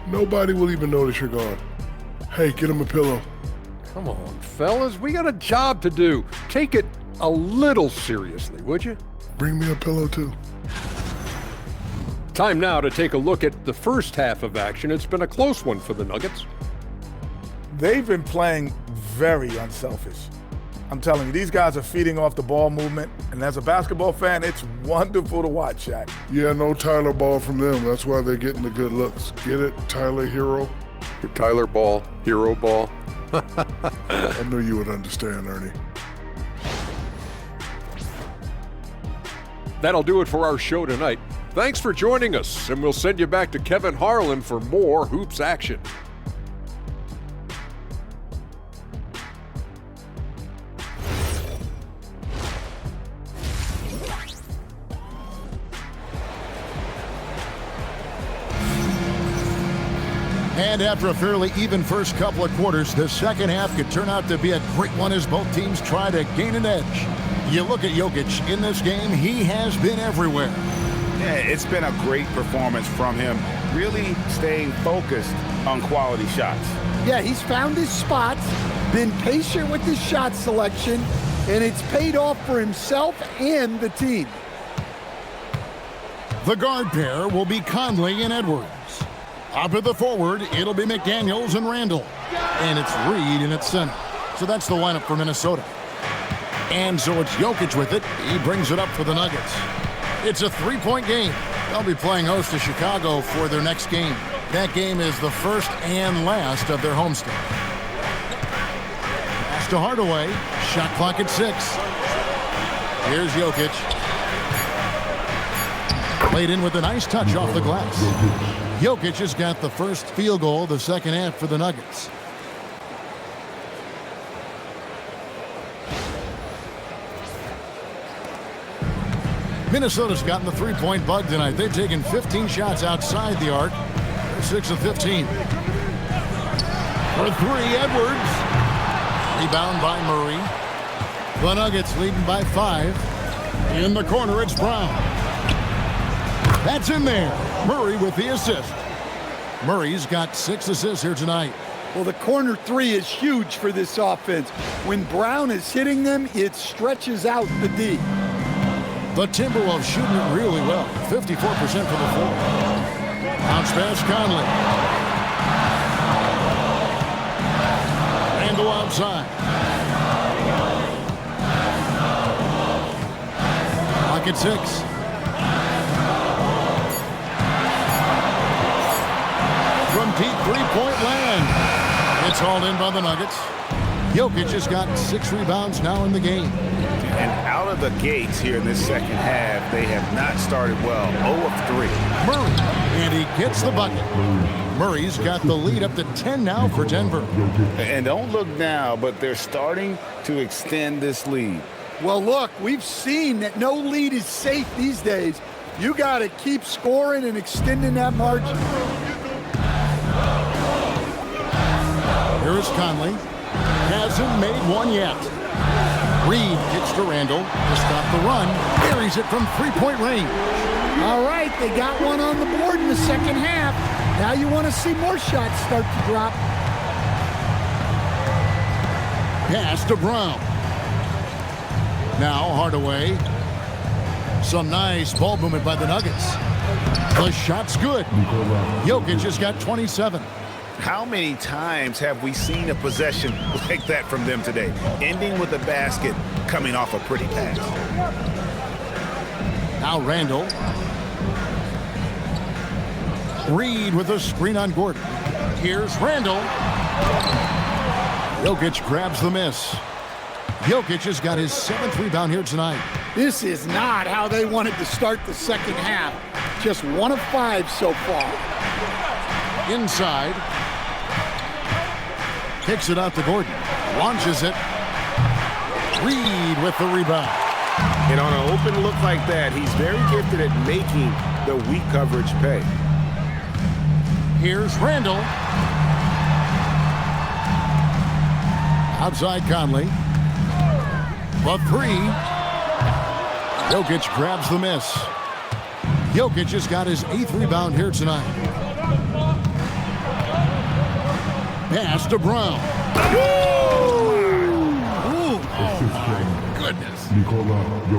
Nobody will even notice you're gone. Hey, get him a pillow. Come on, fellas, we got a job to do. Take it a little seriously, would you? Bring me a pillow, too. Time now to take a look at the first half of action. It's been a close one for the Nuggets. They've been playing very unselfish. I'm telling you, these guys are feeding off the ball movement, and as a basketball fan, it's wonderful to watch, Shaq. Yeah, no Tyler ball from them. That's why they're getting the good looks. Get it, Tyler Hero? Tyler ball, hero ball. I knew you would understand, Ernie. That'll do it for our show tonight. Thanks for joining us, and we'll send you back to Kevin Harlan for more hoops action. And after a fairly even first couple of quarters, the second half could turn out to be a great one as both teams try to gain an edge. You look at Jokic in this game, he has been everywhere. Yeah, it's been a great performance from him, really staying focused on quality shots. Yeah, he's found his spots, been patient with his shot selection, and it's paid off for himself and the team. The guard pair will be Conley and Edwards. Up at the forward, it'll be McDaniels and Randle. And it's Reed in at center. So that's the lineup for Minnesota. And so it's Jokic with it. He brings it up for the Nuggets. It's a three-point game. They'll be playing host to Chicago for their next game. That game is the first and last of their homestand. Pass to Hardaway. Shot clock at 6. Here's Jokic. Played in with a nice touch off the glass. Jokic has got the first field goal of the second half for the Nuggets. Minnesota's gotten the three-point bug tonight. They've taken 15 shots outside the arc. They're 6 of 15. For 3, Edwards. Rebound by Murray. The Nuggets leading by 5. In the corner, it's Brown. That's in there. Murray with the assist. Murray's got 6 assists here tonight. Well, the corner 3 is huge for this offense. When Brown is hitting them, it stretches out the D. The Timberwolves shooting it really well. 54% from the floor. Bounce pass, Conley. Randle outside. Pocket 6. From deep three-point land. It's hauled in by the Nuggets. Jokic has got 6 rebounds now in the game. And out of the gates here in this second half, they have not started well. 0 of 3. Murray, and he gets the bucket. Murray's got the lead up to 10 now for Denver. And don't look now, but they're starting to extend this lead. Well, look, we've seen that no lead is safe these days. You got to keep scoring and extending that margin. Here is Conley. Hasn't made one yet. Reed kicks to Randle to stop the run. Carries it from three-point range. All right, they got one on the board in the second half. Now you want to see more shots start to drop. Pass to Brown. Now Hardaway. Some nice ball movement by the Nuggets. The shot's good. Jokic has got 27. How many times have we seen a possession like that from them today? Ending with a basket, coming off a pretty pass. Now Randle. Reed with a screen on Gordon. Here's Randle. Jokic grabs the miss. Jokic has got his 7th rebound here tonight. This is not how they wanted to start the second half. Just 1 of 5 so far. Inside. Kicks it out to Gordon. Launches it. Reed with the rebound. And on an open look like that, he's very gifted at making the weak coverage pay. Here's Randle. Outside Conley. The 3. Jokic grabs the miss. Jokic has got his 8th rebound here tonight. Pass to Brown. Ooh. Oh, my goodness.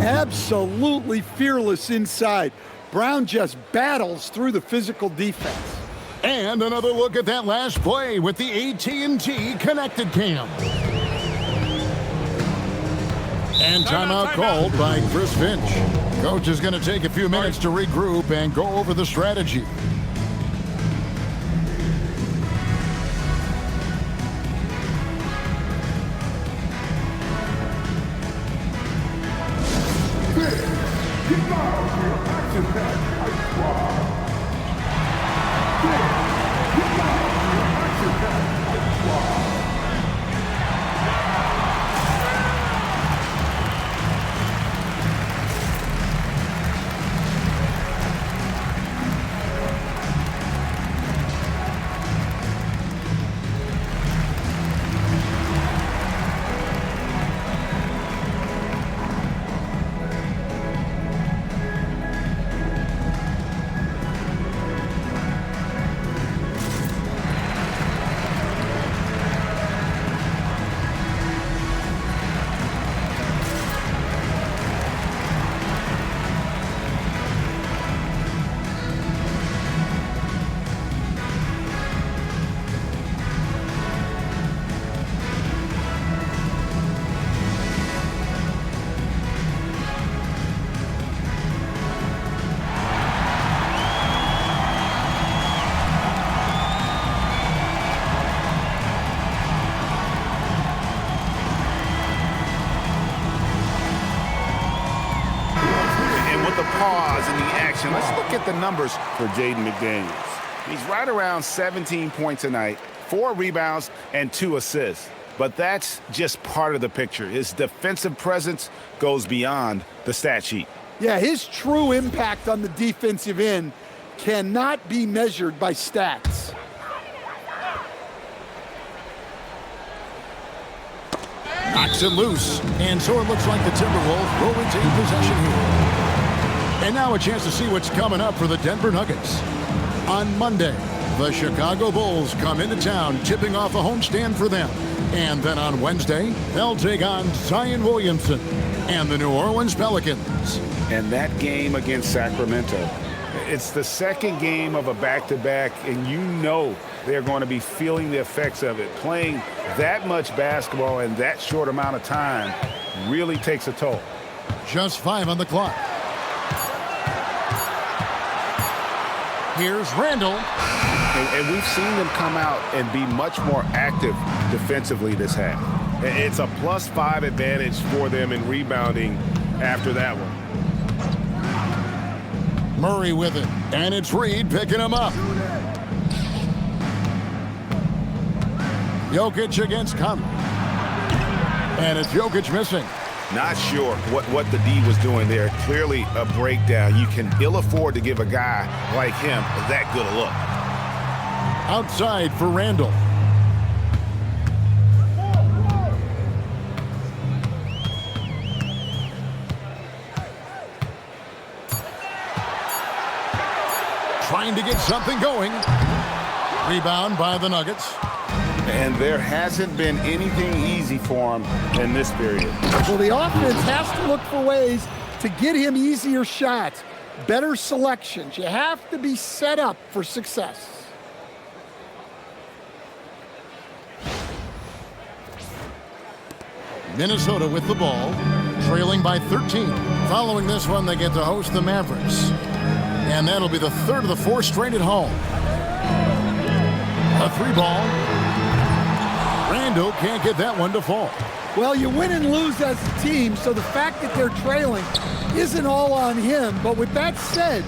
Absolutely fearless inside. Brown just battles through the physical defense. And another look at that last play with the AT&T connected cam. And timeout called by Chris Finch. Coach is going to take a few minutes to regroup and go over the strategy. Let's look at the numbers for Jaden McDaniels. He's right around 17 points a night, 4 rebounds, and 2 assists. But that's just part of the picture. His defensive presence goes beyond the stat sheet. Yeah, his true impact on the defensive end cannot be measured by stats. Knocks it loose, and so it looks like the Timberwolves will retain possession here. And now a chance to see what's coming up for the Denver Nuggets. On Monday, the Chicago Bulls come into town, tipping off a homestand for them. And then on Wednesday, they'll take on Zion Williamson and the New Orleans Pelicans. And that game against Sacramento, it's the second game of a back-to-back, and you know they're going to be feeling the effects of it. Playing that much basketball in that short amount of time really takes a toll. Just 5 on the clock. Here's Randle. And we've seen them come out and be much more active defensively this half. It's a +5 advantage for them in rebounding after that one. Murray with it, and it's Reed picking him up. Jokic against Conley. And it's Jokic missing. Not sure what the D was doing there. Clearly a breakdown. You can ill afford to give a guy like him that good a look. Outside for Randle. Trying to get something going. Rebound by the Nuggets. And there hasn't been anything easy for him in this period. Well, the offense has to look for ways to get him easier shots, better selections. You have to be set up for success. Minnesota with the ball, trailing by 13. Following this one, they get to host the Mavericks. And that'll be the third of the 4 straight at home. A 3-ball. Randle can't get that one to fall. Well, you win and lose as a team, so the fact that they're trailing isn't all on him. But with that said,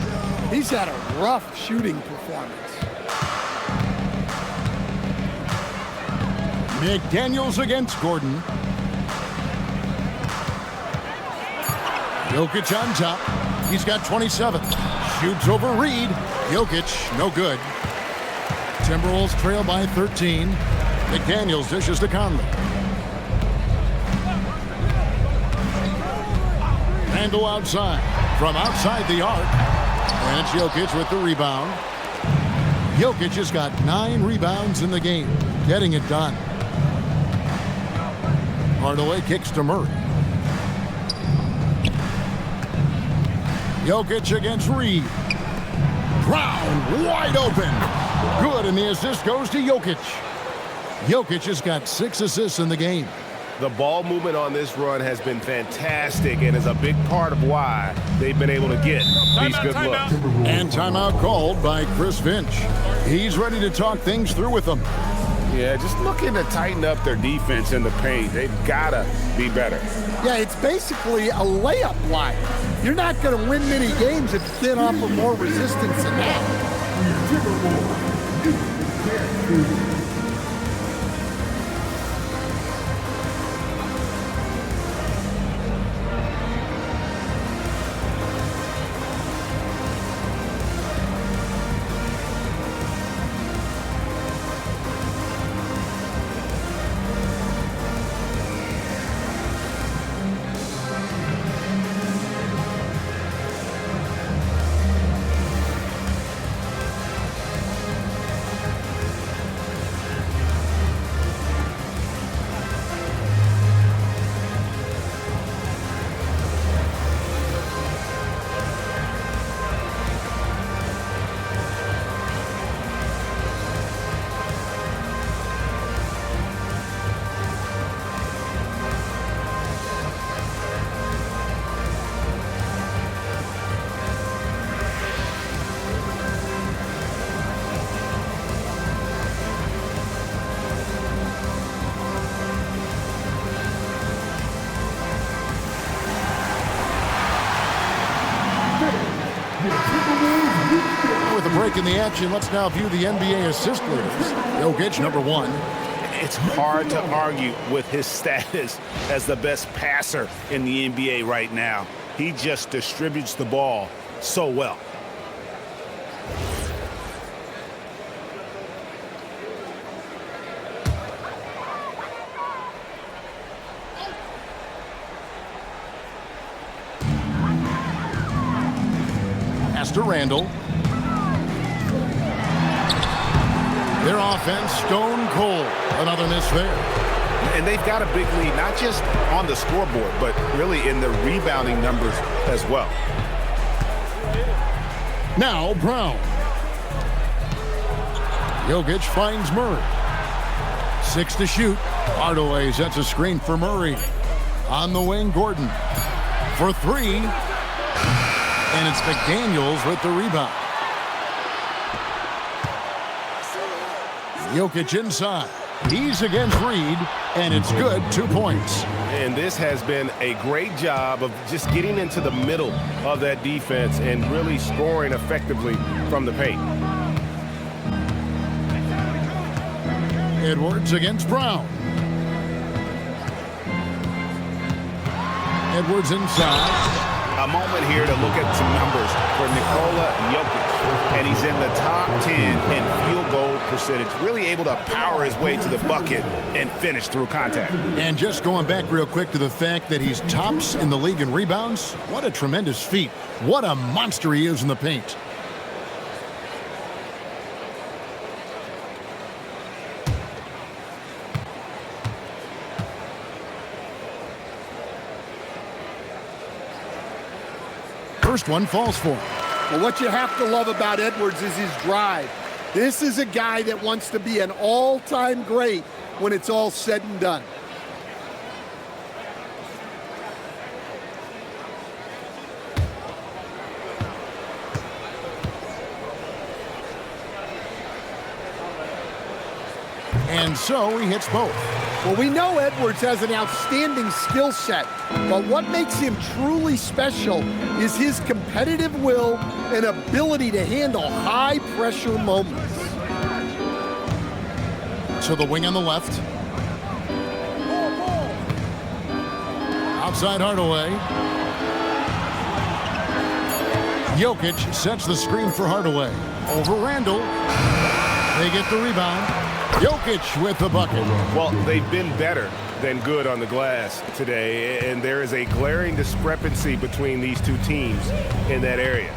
he's had a rough shooting performance. McDaniels against Gordon. Jokic on top. He's got 27. Shoots over Reed. Jokic, no good. Timberwolves trail by 13. McDaniels dishes to Conley. Randle outside. From outside the arc. And it's Jokic with the rebound. Jokic has got 9 rebounds in the game. Getting it done. Hardaway kicks to Murray. Jokic against Reed. Brown wide open. Good, and the assist goes to Jokic. Jokic has got 6 assists in the game. The ball movement on this run has been fantastic and is a big part of why they've been able to get these good looks. And timeout called by Chris Finch. He's ready to talk things through with them. Yeah, just looking to tighten up their defense in the paint. They've got to be better. Yeah, it's basically a layup line. You're not going to win many games if you can't offer more resistance than that. Back in the action, let's now view the NBA assist leaders. Jokic, number 1. It's hard to argue with his status as the best passer in the NBA right now. He just distributes the ball so well. Pass to Randle. Their offense, stone cold. Another miss there. And they've got a big lead, not just on the scoreboard, but really in the rebounding numbers as well. Now Brown. Jokic finds Murray. 6 to shoot. Hardaway sets a screen for Murray. On the wing, Gordon. For 3. And it's McDaniels with the rebound. Jokic inside. He's against Reed, and it's good. 2 points. And this has been a great job of just getting into the middle of that defense and really scoring effectively from the paint. Edwards against Brown. Edwards inside. A moment here to look at some numbers for Nikola Jokic. And he's in the top 10 in field goal percentage, really able to power his way to the bucket and finish through contact. And just going back real quick to the fact that he's tops in the league in rebounds, what a tremendous feat. What a monster he is in the paint. First one falls for him. Well, what you have to love about Edwards is his drive. This is a guy that wants to be an all-time great when it's all said and done. And so he hits both. Well, we know Edwards has an outstanding skill set, but what makes him truly special is his competitive will and ability to handle high-pressure moments. To the wing on the left. Outside Hardaway. Jokic sets the screen for Hardaway. Over Randle. They get the rebound. Jokic with the bucket. Well, they've been better than good on the glass today, and there is a glaring discrepancy between these two teams in that area.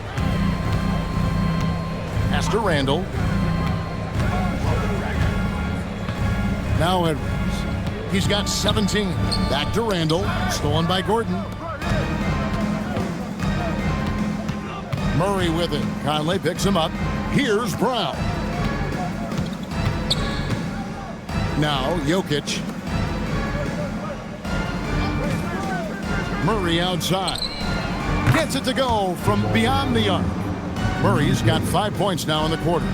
Pass to Randle. Now Edwards. He's got 17. Back to Randle. Stolen by Gordon. Murray with it. Conley picks him up. Here's Brown. Now Jokic. Murray outside. Gets it to go from beyond the arc. Murray's got 5 points now in the quarter.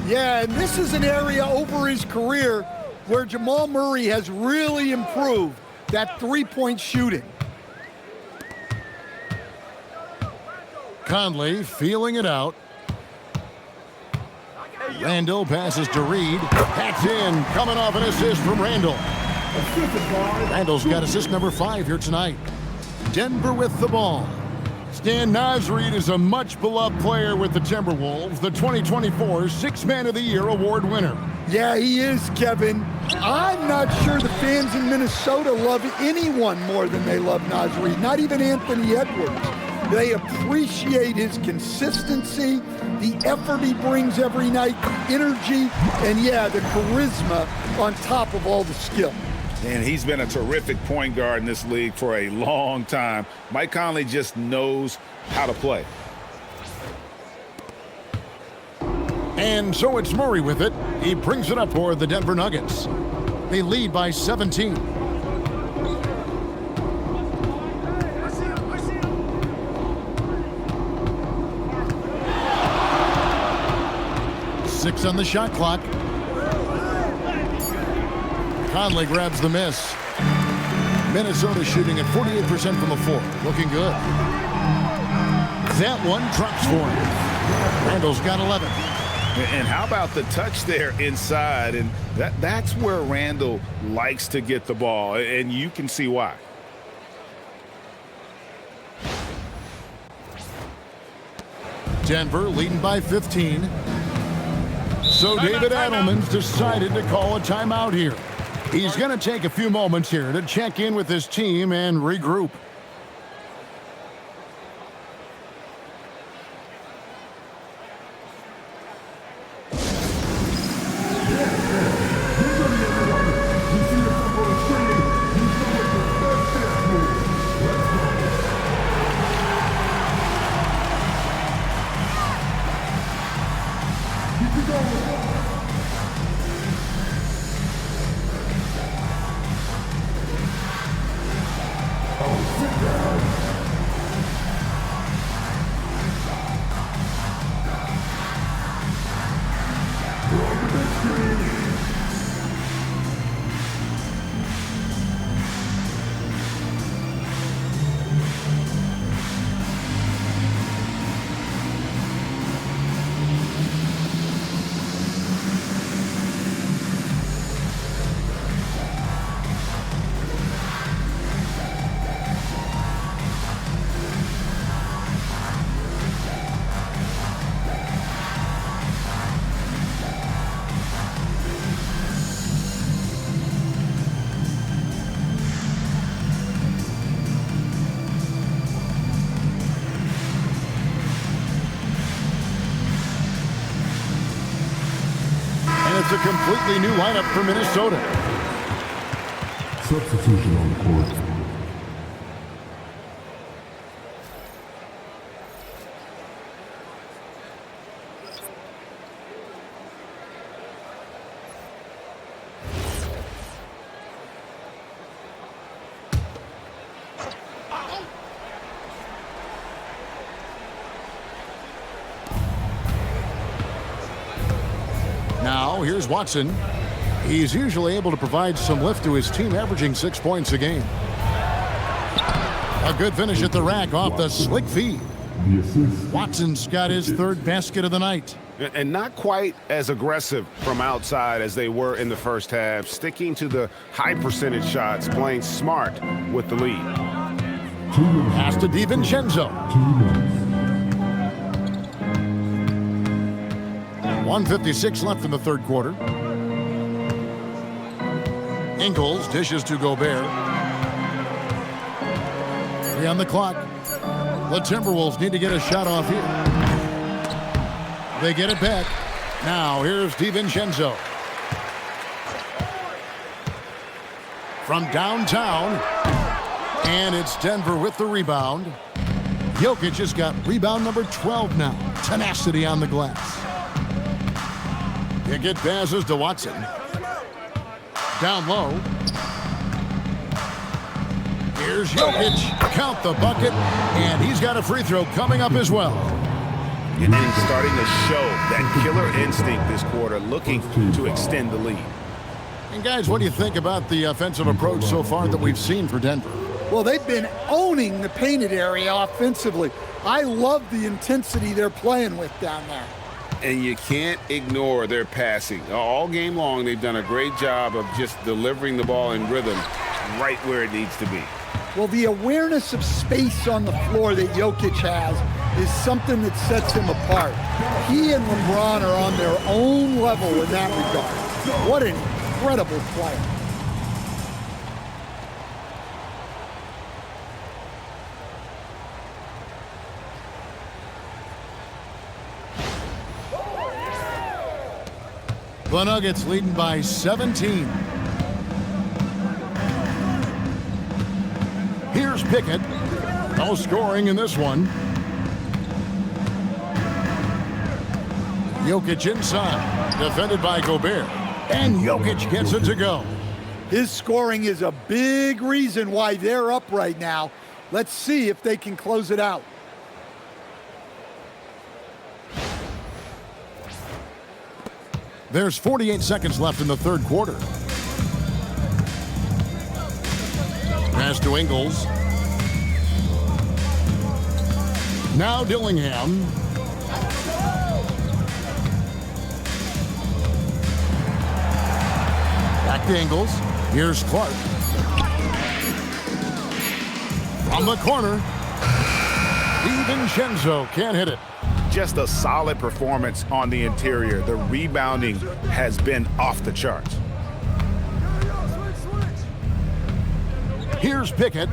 Yeah, and this is an area over his career where Jamal Murray has really improved that three-point shooting. Conley feeling it out. Randle passes to Reed. That's in. Coming off an assist from Randle. Randle's got assist number 5 here tonight. Denver with the ball. Stan Nasreed is a much-beloved player with the Timberwolves, the 2024 Sixth Man of the Year award winner. Yeah, he is, Kevin. I'm not sure the fans in Minnesota love anyone more than they love Nasreed, not even Anthony Edwards. They appreciate his consistency, the effort he brings every night, the energy, and yeah, the charisma on top of all the skill. And he's been a terrific point guard in this league for a long time. Mike Conley just knows how to play. And so it's Murray with it. He brings it up for the Denver Nuggets. They lead by 17. Six on the shot clock. Conley grabs the miss. Minnesota shooting at 48% from the floor. Looking good. That one drops for him. Randle's got 11. And how about the touch there inside? And that's where Randle likes to get the ball, and you can see why. Denver leading by 15. So David Adelman's decided to call a timeout here. He's going to take a few moments here to check in with his team and regroup. It's a completely new lineup for Minnesota. Substitution on the court. Now, here's Watson. He's usually able to provide some lift to his team, averaging 6 points a game. A good finish at the rack off the slick feed. Watson's got his third basket of the night. And not quite as aggressive from outside as they were in the first half, sticking to the high percentage shots, playing smart with the lead. Pass to DiVincenzo. 1:56 left in the third quarter. Ingles dishes to Gobert. 3 on the clock. The Timberwolves need to get a shot off here. They get it back. Now here's DiVincenzo. From downtown. And it's Denver with the rebound. Jokic has got rebound number 12 now. Tenacity on the glass. Pickett passes to Watson. Down low. Here's Jokic. Count the bucket. And he's got a free throw coming up as well. And then he's starting to show that killer instinct this quarter, looking to extend the lead. And guys, what do you think about the offensive approach so far that we've seen for Denver? Well, they've been owning the painted area offensively. I love the intensity they're playing with down there. And you can't ignore their passing. All game long, they've done a great job of just delivering the ball in rhythm right where it needs to be. Well, the awareness of space on the floor that Jokic has is something that sets him apart. He and LeBron are on their own level in that regard. What an incredible player. The Nuggets leading by 17. Here's Pickett. No scoring in this one. Jokic inside. Defended by Gobert. And Jokic gets it to go. His scoring is a big reason why they're up right now. Let's see if they can close it out. There's 48 seconds left in the third quarter. Pass to Ingles. Now Dillingham. rectangles. Here's Clark. From the corner. DiVincenzo can't hit it. Just a solid performance on the interior. The rebounding has been off the charts. Here's Pickett.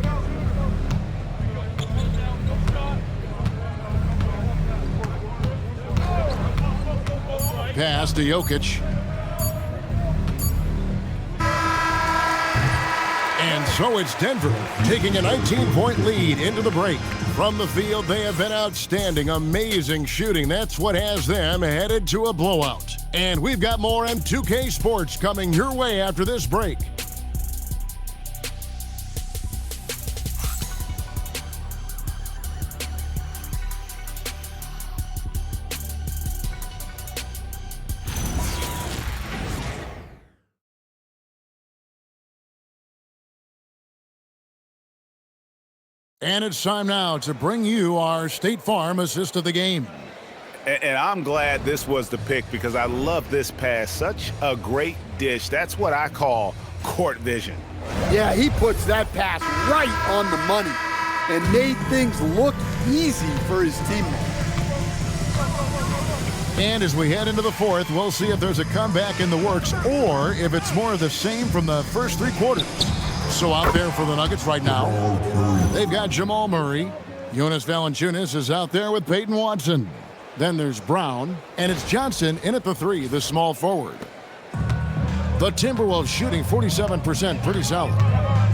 Pass to Jokic. And so it's Denver taking a 19-point lead into the break. From the field, they have been outstanding, amazing shooting. That's what has them headed to a blowout. And we've got more M2K Sports coming your way after this break. And it's time now to bring you our State Farm assist of the game. And I'm glad this was the pick because I love this pass. Such a great dish. That's what I call court vision. Yeah, he puts that pass right on the money and made things look easy for his teammates. And as we head into the fourth, we'll see if there's a comeback in the works or if it's more of the same from the first three quarters. So out there for the Nuggets right now, they've got Jamal Murray. Jonas Valanciunas is out there with Peyton Watson. Then there's Brown, and it's Johnson in at the three, the small forward. The Timberwolves shooting 47%, pretty solid.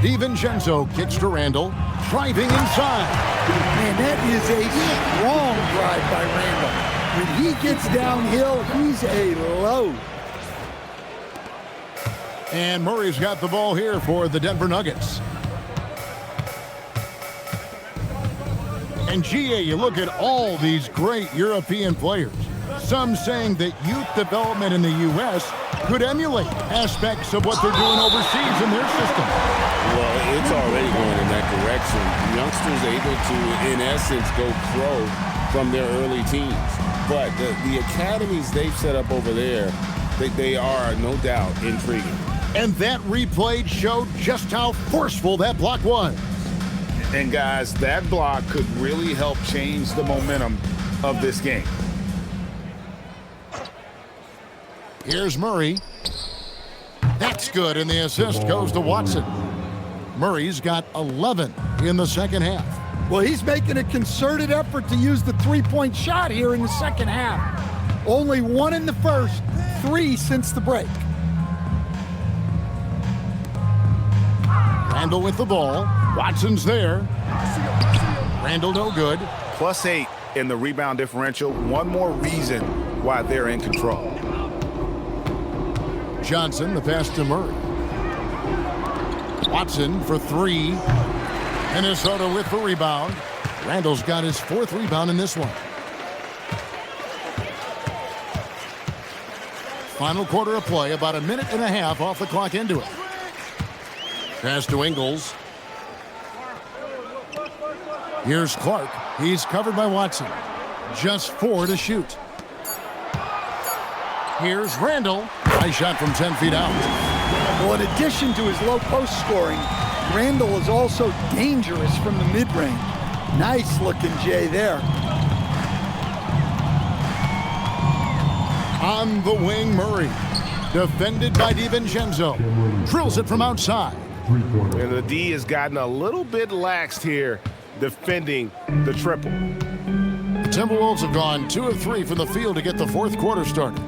DiVincenzo kicks to Randle, driving inside. Man, that is a strong drive by Randle. When he gets downhill, he's a load. And Murray's got the ball here for the Denver Nuggets. And GA, you look at all these great European players. Some saying that youth development in the U.S. could emulate aspects of what they're doing overseas in their system. Well, it's already going in that direction. Youngsters able to, in essence, go pro from their early teens. But the academies they've set up over there, they are, no doubt, intriguing. And that replay showed just how forceful that block was. And guys, that block could really help change the momentum of this game. Here's Murray. That's good, and the assist goes to Watson. Murray's got 11 in the second half. Well, he's making a concerted effort to use the three-point shot here in the second half. Only one in the first, 3 since the break. Randle with the ball. Watson's there. Randle no good. +8 in the rebound differential. One more reason why they're in control. Johnson, the pass to Murray. Watson for 3. Minnesota with the rebound. Randle's got his 4th rebound in this one. Final quarter of play, about a minute and a half off the clock into it. Pass to Ingles. Here's Clark. He's covered by Watson. Just 4 to shoot. Here's Randle. Nice shot from 10 feet out. Well, in addition to his low post scoring, Randle is also dangerous from the mid-range. Nice looking Jay there. On the wing, Murray. Defended by DiVincenzo. Drills it from outside. And the D has gotten a little bit laxed here defending the triple. The Timberwolves have gone 2 of 3 from the field to get the 4th quarter started.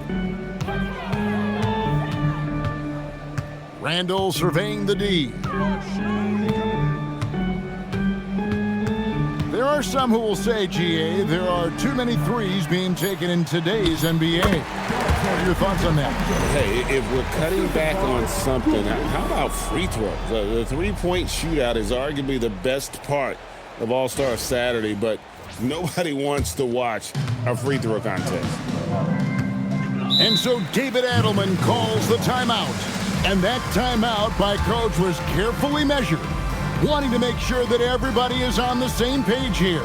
Randle surveying the D. There are some who will say, GA, there are too many threes being taken in today's NBA. What are your thoughts on that? Hey, if we're cutting back on something, how about free throws? The three-point shootout is arguably the best part of All-Star Saturday, but nobody wants to watch a free throw contest. And so David Adelman calls the timeout. And that timeout by Coach was carefully measured, wanting to make sure that everybody is on the same page here.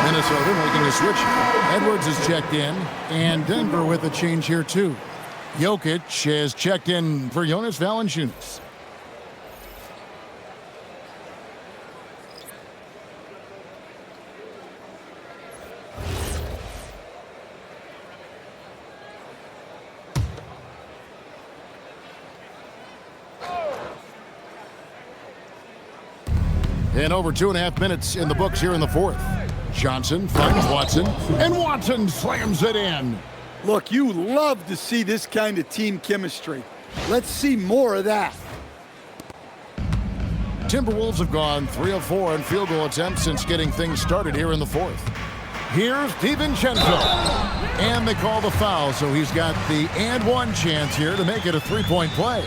Minnesota making a switch. Edwards is checked in, and Denver with a change here too. Jokic has checked in for Jonas Valanciunas. And over 2.5 minutes in the books here in the fourth. Johnson finds Watson, and Watson slams it in. Look, you love to see this kind of team chemistry. Let's see more of that. Timberwolves have gone 3 of 4 in field goal attempts since getting things started here in the fourth. Here's DiVincenzo, and they call the foul, so he's got the and one chance here to make it a three-point play.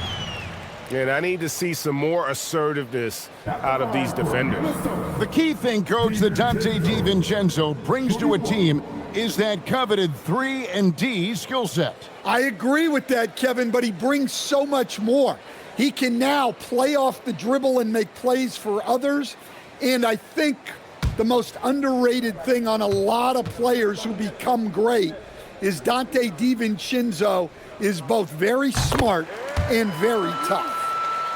And I need to see some more assertiveness out of these defenders. The key thing, Coach, that Dante DiVincenzo brings to a team is that coveted 3-and-D skill set. I agree with that, Kevin, but he brings so much more. He can now play off the dribble and make plays for others. And I think the most underrated thing on a lot of players who become great is Dante DiVincenzo is both very smart and very tough.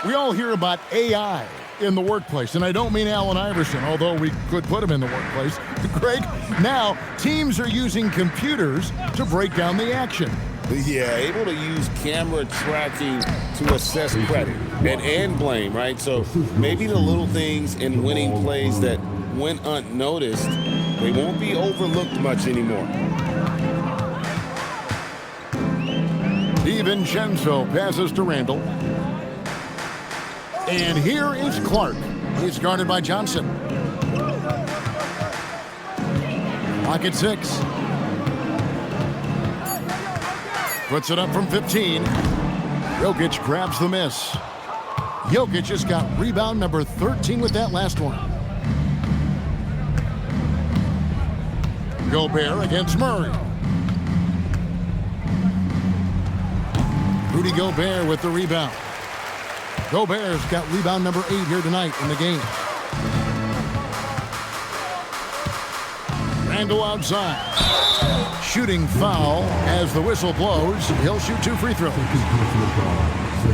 We all hear about AI in the workplace, and I don't mean Allen Iverson, although we could put him in the workplace. Greg, now teams are using computers to break down the action. Yeah, able to use camera tracking to assess credit and blame, right? So maybe the little things in winning plays that went unnoticed, they won't be overlooked much anymore. DiVincenzo passes to Randle. And here is Clark. He's guarded by Johnson. Pocket 6. Puts it up from 15. Jokic grabs the miss. Jokic just got rebound number 13 with that last one. Gobert against Murray. Rudy Gobert with the rebound. Gobert's got rebound number 8 here tonight in the game. Randle outside. Shooting foul as the whistle blows. He'll shoot 2 free throws.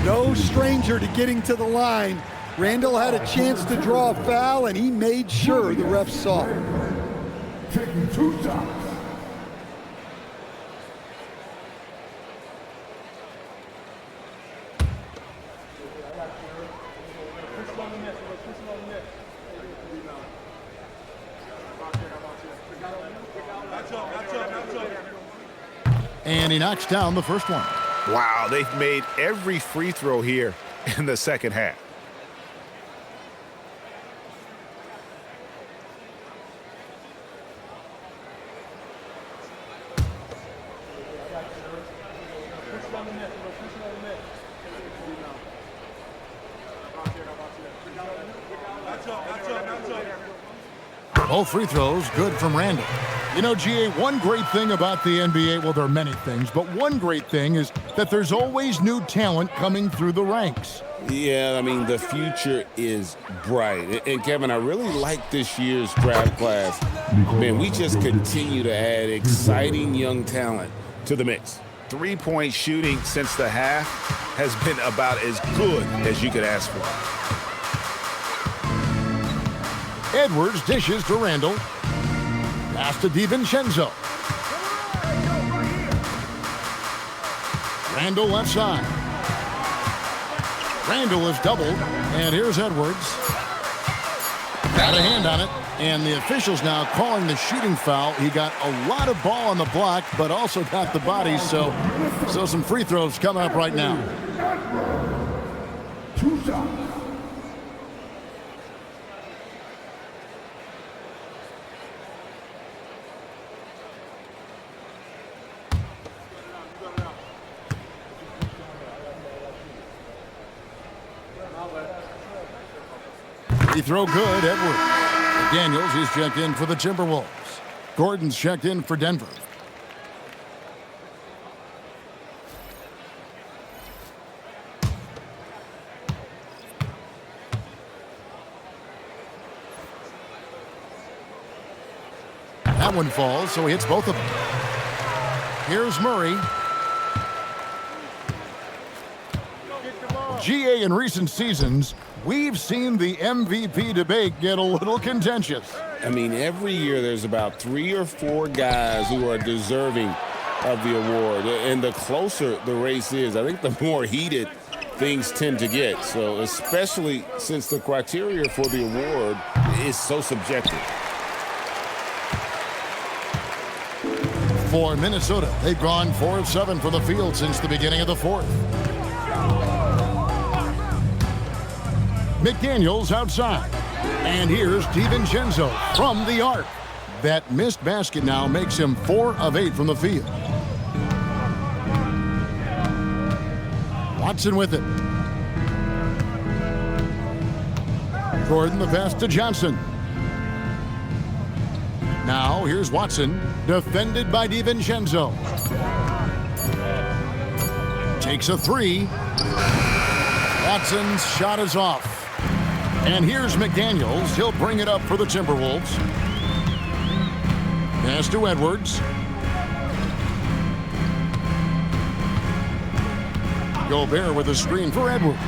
No stranger to getting to the line. Randle had a chance to draw a foul, and he made sure the ref saw it. Taking 2 shots. And he knocks down the first one. Wow, they've made every free throw here in the second half. Both free throws good from Randle. You know, GA, one great thing about the NBA, well, there are many things, but one great thing is that there's always new talent coming through the ranks. Yeah, I mean, the future is bright. And Kevin, I really like this year's draft class. Man, we just continue to add exciting young talent to the mix. Three-point shooting since the half has been about as good as you could ask for. Edwards dishes to Randle. Pass to DiVincenzo. Randle left side. Randle is doubled, and here's Edwards. Got a hand on it, and the officials now calling the shooting foul. He got a lot of ball on the block, but also got the body, so some free throws coming up right now. 2 shots. Free throw good, Edwards. Daniels is checked in for the Timberwolves. Gordon's checked in for Denver. That one falls, so he hits both of them. Here's Murray. GA in recent seasons, we've seen the MVP debate get a little contentious. I mean, every year there's about 3 or 4 guys who are deserving of the award. And the closer the race is, I think the more heated things tend to get. So especially since the criteria for the award is so subjective. For Minnesota, they've gone 4 of 7 from the field since the beginning of the fourth. McDaniels outside. And here's DiVincenzo from the arc. That missed basket now makes him 4 of 8 from the field. Watson with it. Gordon the pass to Johnson. Now here's Watson, defended by DiVincenzo. Takes a 3. Watson's shot is off. And here's McDaniels. He'll bring it up for the Timberwolves. Pass to Edwards. Gobert with a screen for Edwards.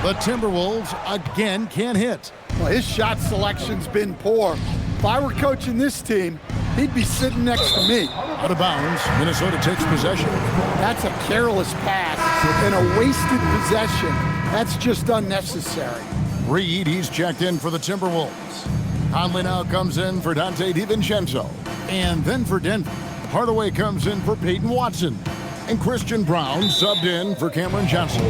The Timberwolves again can't hit. Well, his shot selection's been poor. If I were coaching this team, he'd be sitting next to me. Out of bounds, Minnesota takes possession. That's a careless pass and a wasted possession. That's just unnecessary. Reed, he's checked in for the Timberwolves. Conley now comes in for Dante DiVincenzo. And then for Denver, Hardaway comes in for Peyton Watson. And Christian Brown subbed in for Cameron Johnson.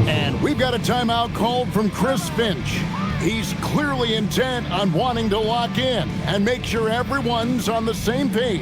And we've got a timeout called from Chris Finch. He's clearly intent on wanting to lock in and make sure everyone's on the same page.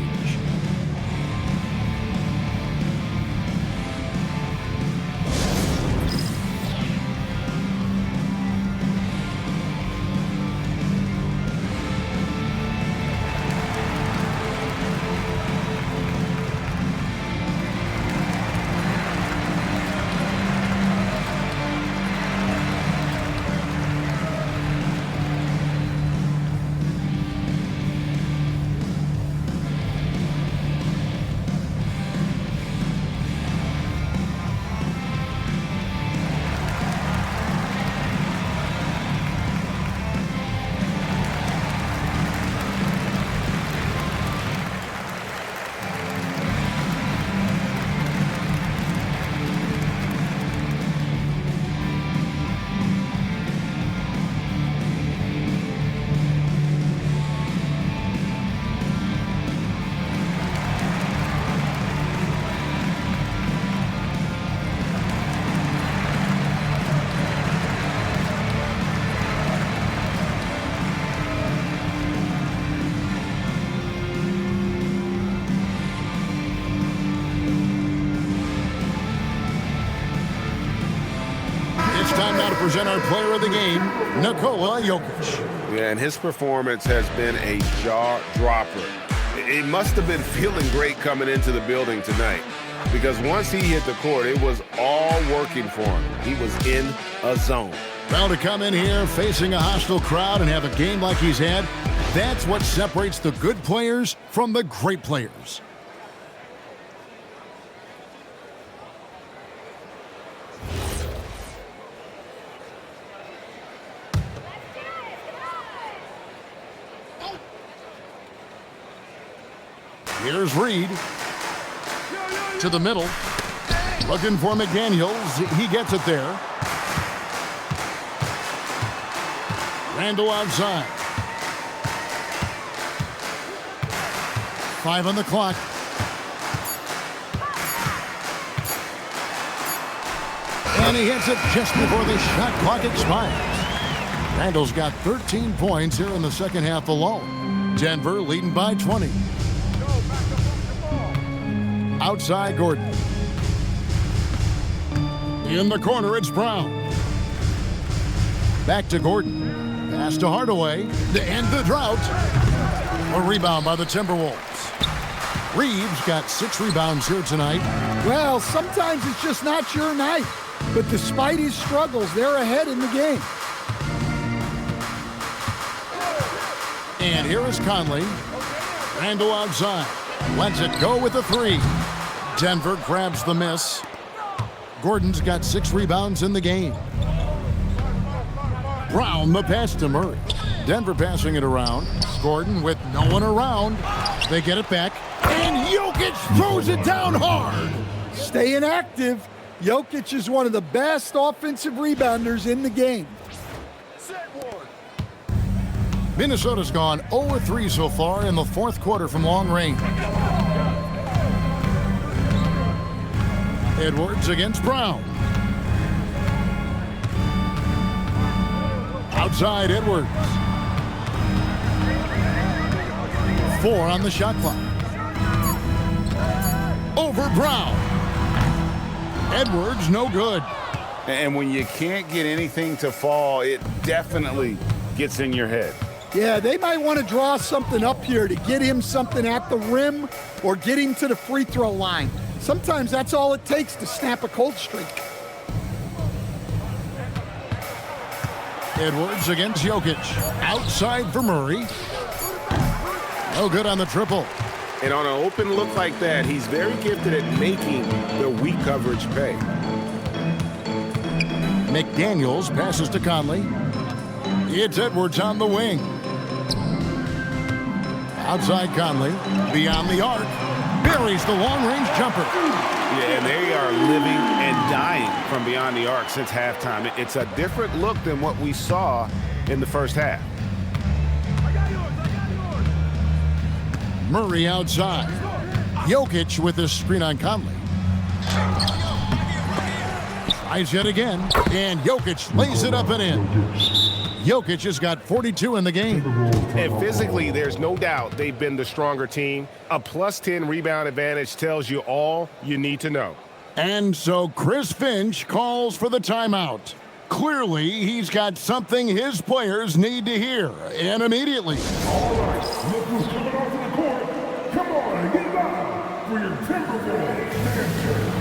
Time now to present our player of the game, Nikola Jokic. Yeah, and his performance has been a jaw dropper. He must have been feeling great coming into the building tonight, because once he hit the court, it was all working for him. He was in a zone. Well, to come in here facing a hostile crowd and have a game like he's had, that's what separates the good players from the great players. Here's Reed to the middle, looking for McDaniels. He gets it there. Randle outside. 5 on the clock. And he hits it just before the shot clock expires. Randle's got 13 points here in the second half alone. Denver leading by 20. Outside Gordon. In the corner, it's Brown. Back to Gordon. Pass to Hardaway to end the drought. A rebound by the Timberwolves. Reeves got 6 rebounds here tonight. Well, sometimes it's just not your night. But despite his struggles, they're ahead in the game. And here is Conley. Randle outside. Lets it go with a 3. Denver grabs the miss. Gordon's got 6 rebounds in the game. Brown the pass to Murray. Denver passing it around. Gordon with no one around. They get it back. And Jokic throws it down hard. Staying active. Jokic is one of the best offensive rebounders in the game. Minnesota's gone 0-3 so far in the 4th quarter from long range. Edwards against Brown. Outside Edwards. 4 on the shot clock. Over Brown. Edwards no good. And when you can't get anything to fall, it definitely gets in your head. Yeah, they might want to draw something up here to get him something at the rim or get him to the free throw line. Sometimes that's all it takes to snap a cold streak. Edwards against Jokic. Outside for Murray. No good on the triple. And on an open look like that, he's very gifted at making the weak coverage pay. McDaniels passes to Conley. It's Edwards on the wing. Outside Conley. Beyond the arc. Buries the long-range jumper. Yeah, and they are living and dying from beyond the arc since halftime. It's a different look than what we saw in the first half. Murray outside. Jokic with his screen on Conley. Tries yet again, and Jokic lays it up and in. Jokic has got 42 in the game. And physically, there's no doubt they've been the stronger team. A +10 rebound advantage tells you all you need to know. And so Chris Finch calls for the timeout. Clearly, he's got something his players need to hear, and immediately. All right, look who's coming onto the court. Come on, get loud for your Timberwolves answer.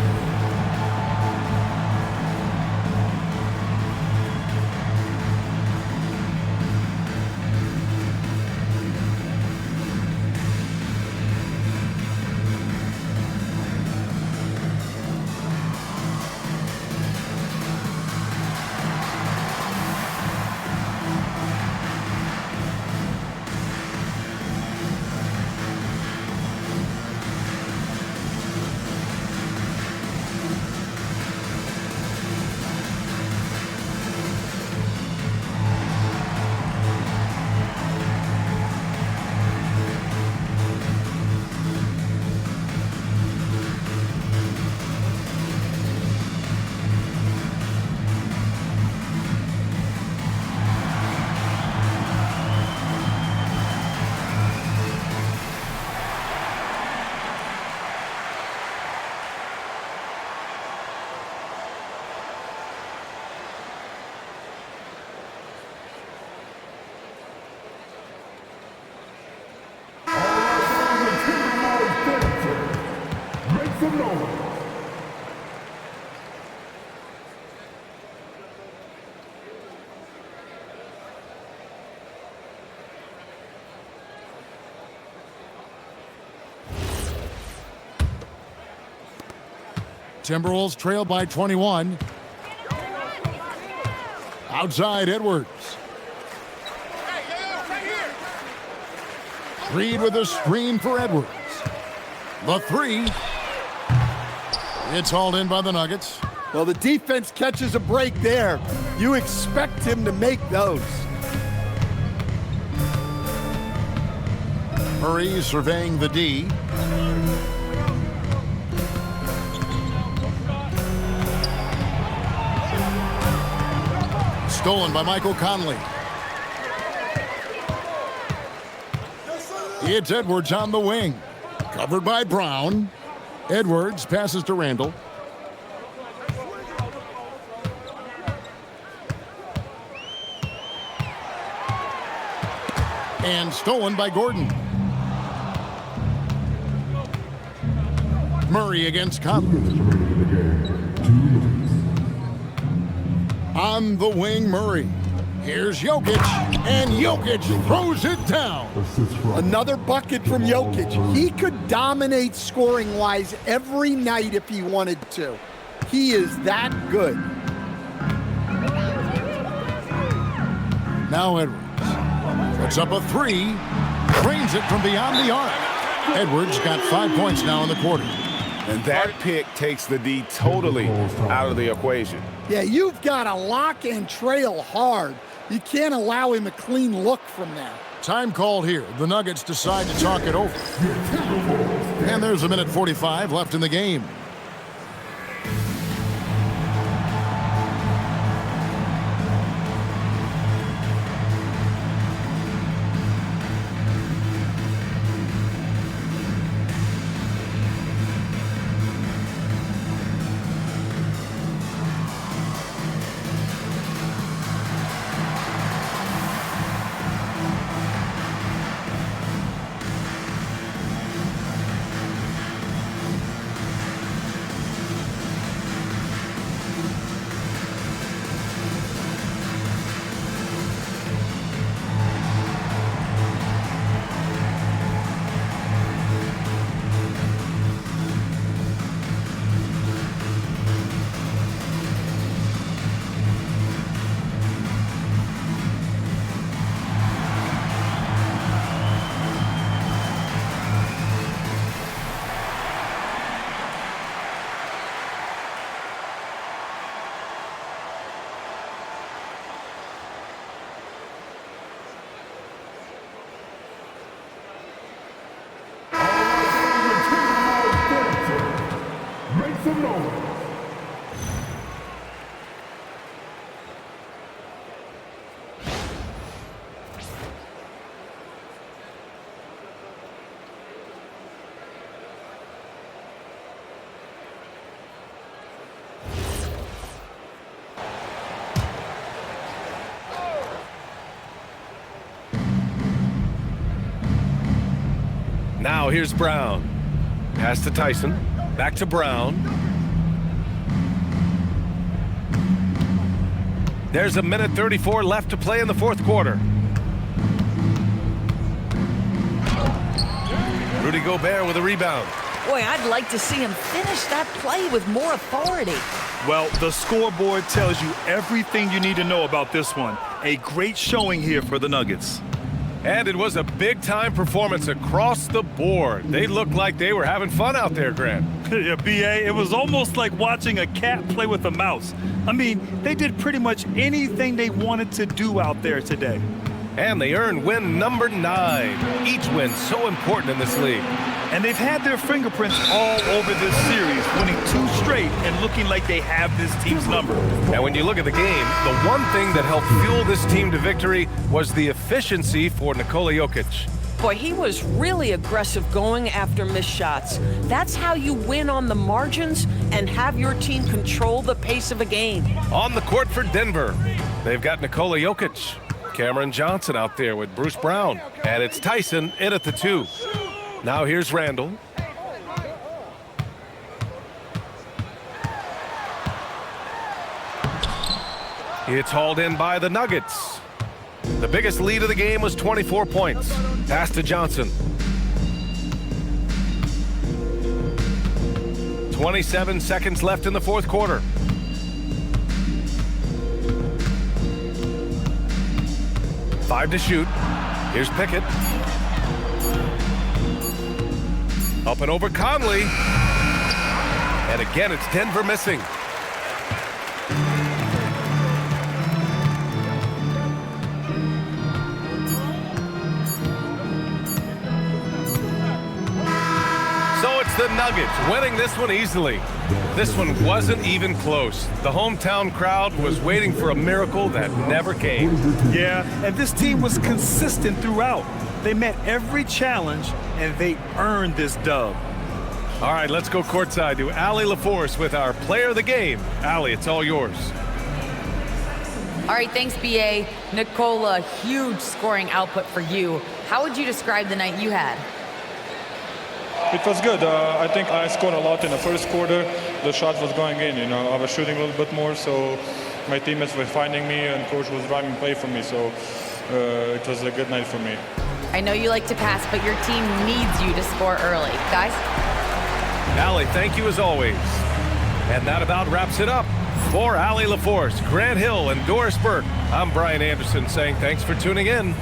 Timberwolves trail by 21. Outside Edwards. Reed with a screen for Edwards. The 3. It's hauled in by the Nuggets. Well, the defense catches a break there. You expect him to make those. Murray surveying the D. Stolen by Michael Conley. It's Edwards on the wing. Covered by Brown. Edwards passes to Randle. And stolen by Gordon. Murray against Conley. On the wing, Murray. Here's Jokic, and Jokic throws it down. Another bucket from Jokic. He could dominate scoring-wise every night if he wanted to. He is that good. Now Edwards puts up a three, drains it from beyond the arc. Edwards got 5 points now in the quarter. And that pick takes the D totally out of the equation. Yeah, you've got to lock and trail hard. You can't allow him a clean look from there. Time called here. The Nuggets decide to talk it over. And there's a minute 45 left in the game. Now here's Brown. Pass to Tyson. Back to Brown. There's a minute 34 left to play in the fourth quarter. Rudy Gobert with a rebound. Boy, I'd like to see him finish that play with more authority. Well, the scoreboard tells you everything you need to know about this one. A great showing here for the Nuggets. And it was a big-time performance across the board. They looked like they were having fun out there, Grant. Yeah, B.A., it was almost like watching a cat play with a mouse. I mean, they did pretty much anything they wanted to do out there today. And they earned win number 9. Each win so important in this league. And they've had their fingerprints all over this series, winning 2 straight and looking like they have this team's number. And when you look at the game, the one thing that helped fuel this team to victory was the efficiency for Nikola Jokic. Boy, he was really aggressive going after missed shots. That's how you win on the margins and have your team control the pace of a game. On the court for Denver, they've got Nikola Jokic, Cameron Johnson out there with Bruce Brown, and it's Tyson in at the 2. Now here's Randle. It's hauled in by the Nuggets. The biggest lead of the game was 24 points. Pass to Johnson. 27 seconds left in the fourth quarter. Five to shoot. Here's Pickett. Up and over Conley. And again, it's Denver missing. So it's the Nuggets winning this one easily. This one wasn't even close. The hometown crowd was waiting for a miracle that never came. Yeah, and this team was consistent throughout. They met every challenge, and they earned this dub. All right, let's go courtside to Allie LaForce with our player of the game. Allie, it's all yours. All right, thanks, BA. Nikola, huge scoring output for you. How would you describe the night you had? It was good. I think I scored a lot in the first quarter. The shot was going in, I was shooting a little bit more, so my teammates were finding me and coach was driving play for me, so it was a good night for me. I know you like to pass, but your team needs you to score early. Guys? Allie, thank you as always. And that about wraps it up. For Allie LaForce, Grant Hill, and Doris Burke, I'm Brian Anderson saying thanks for tuning in.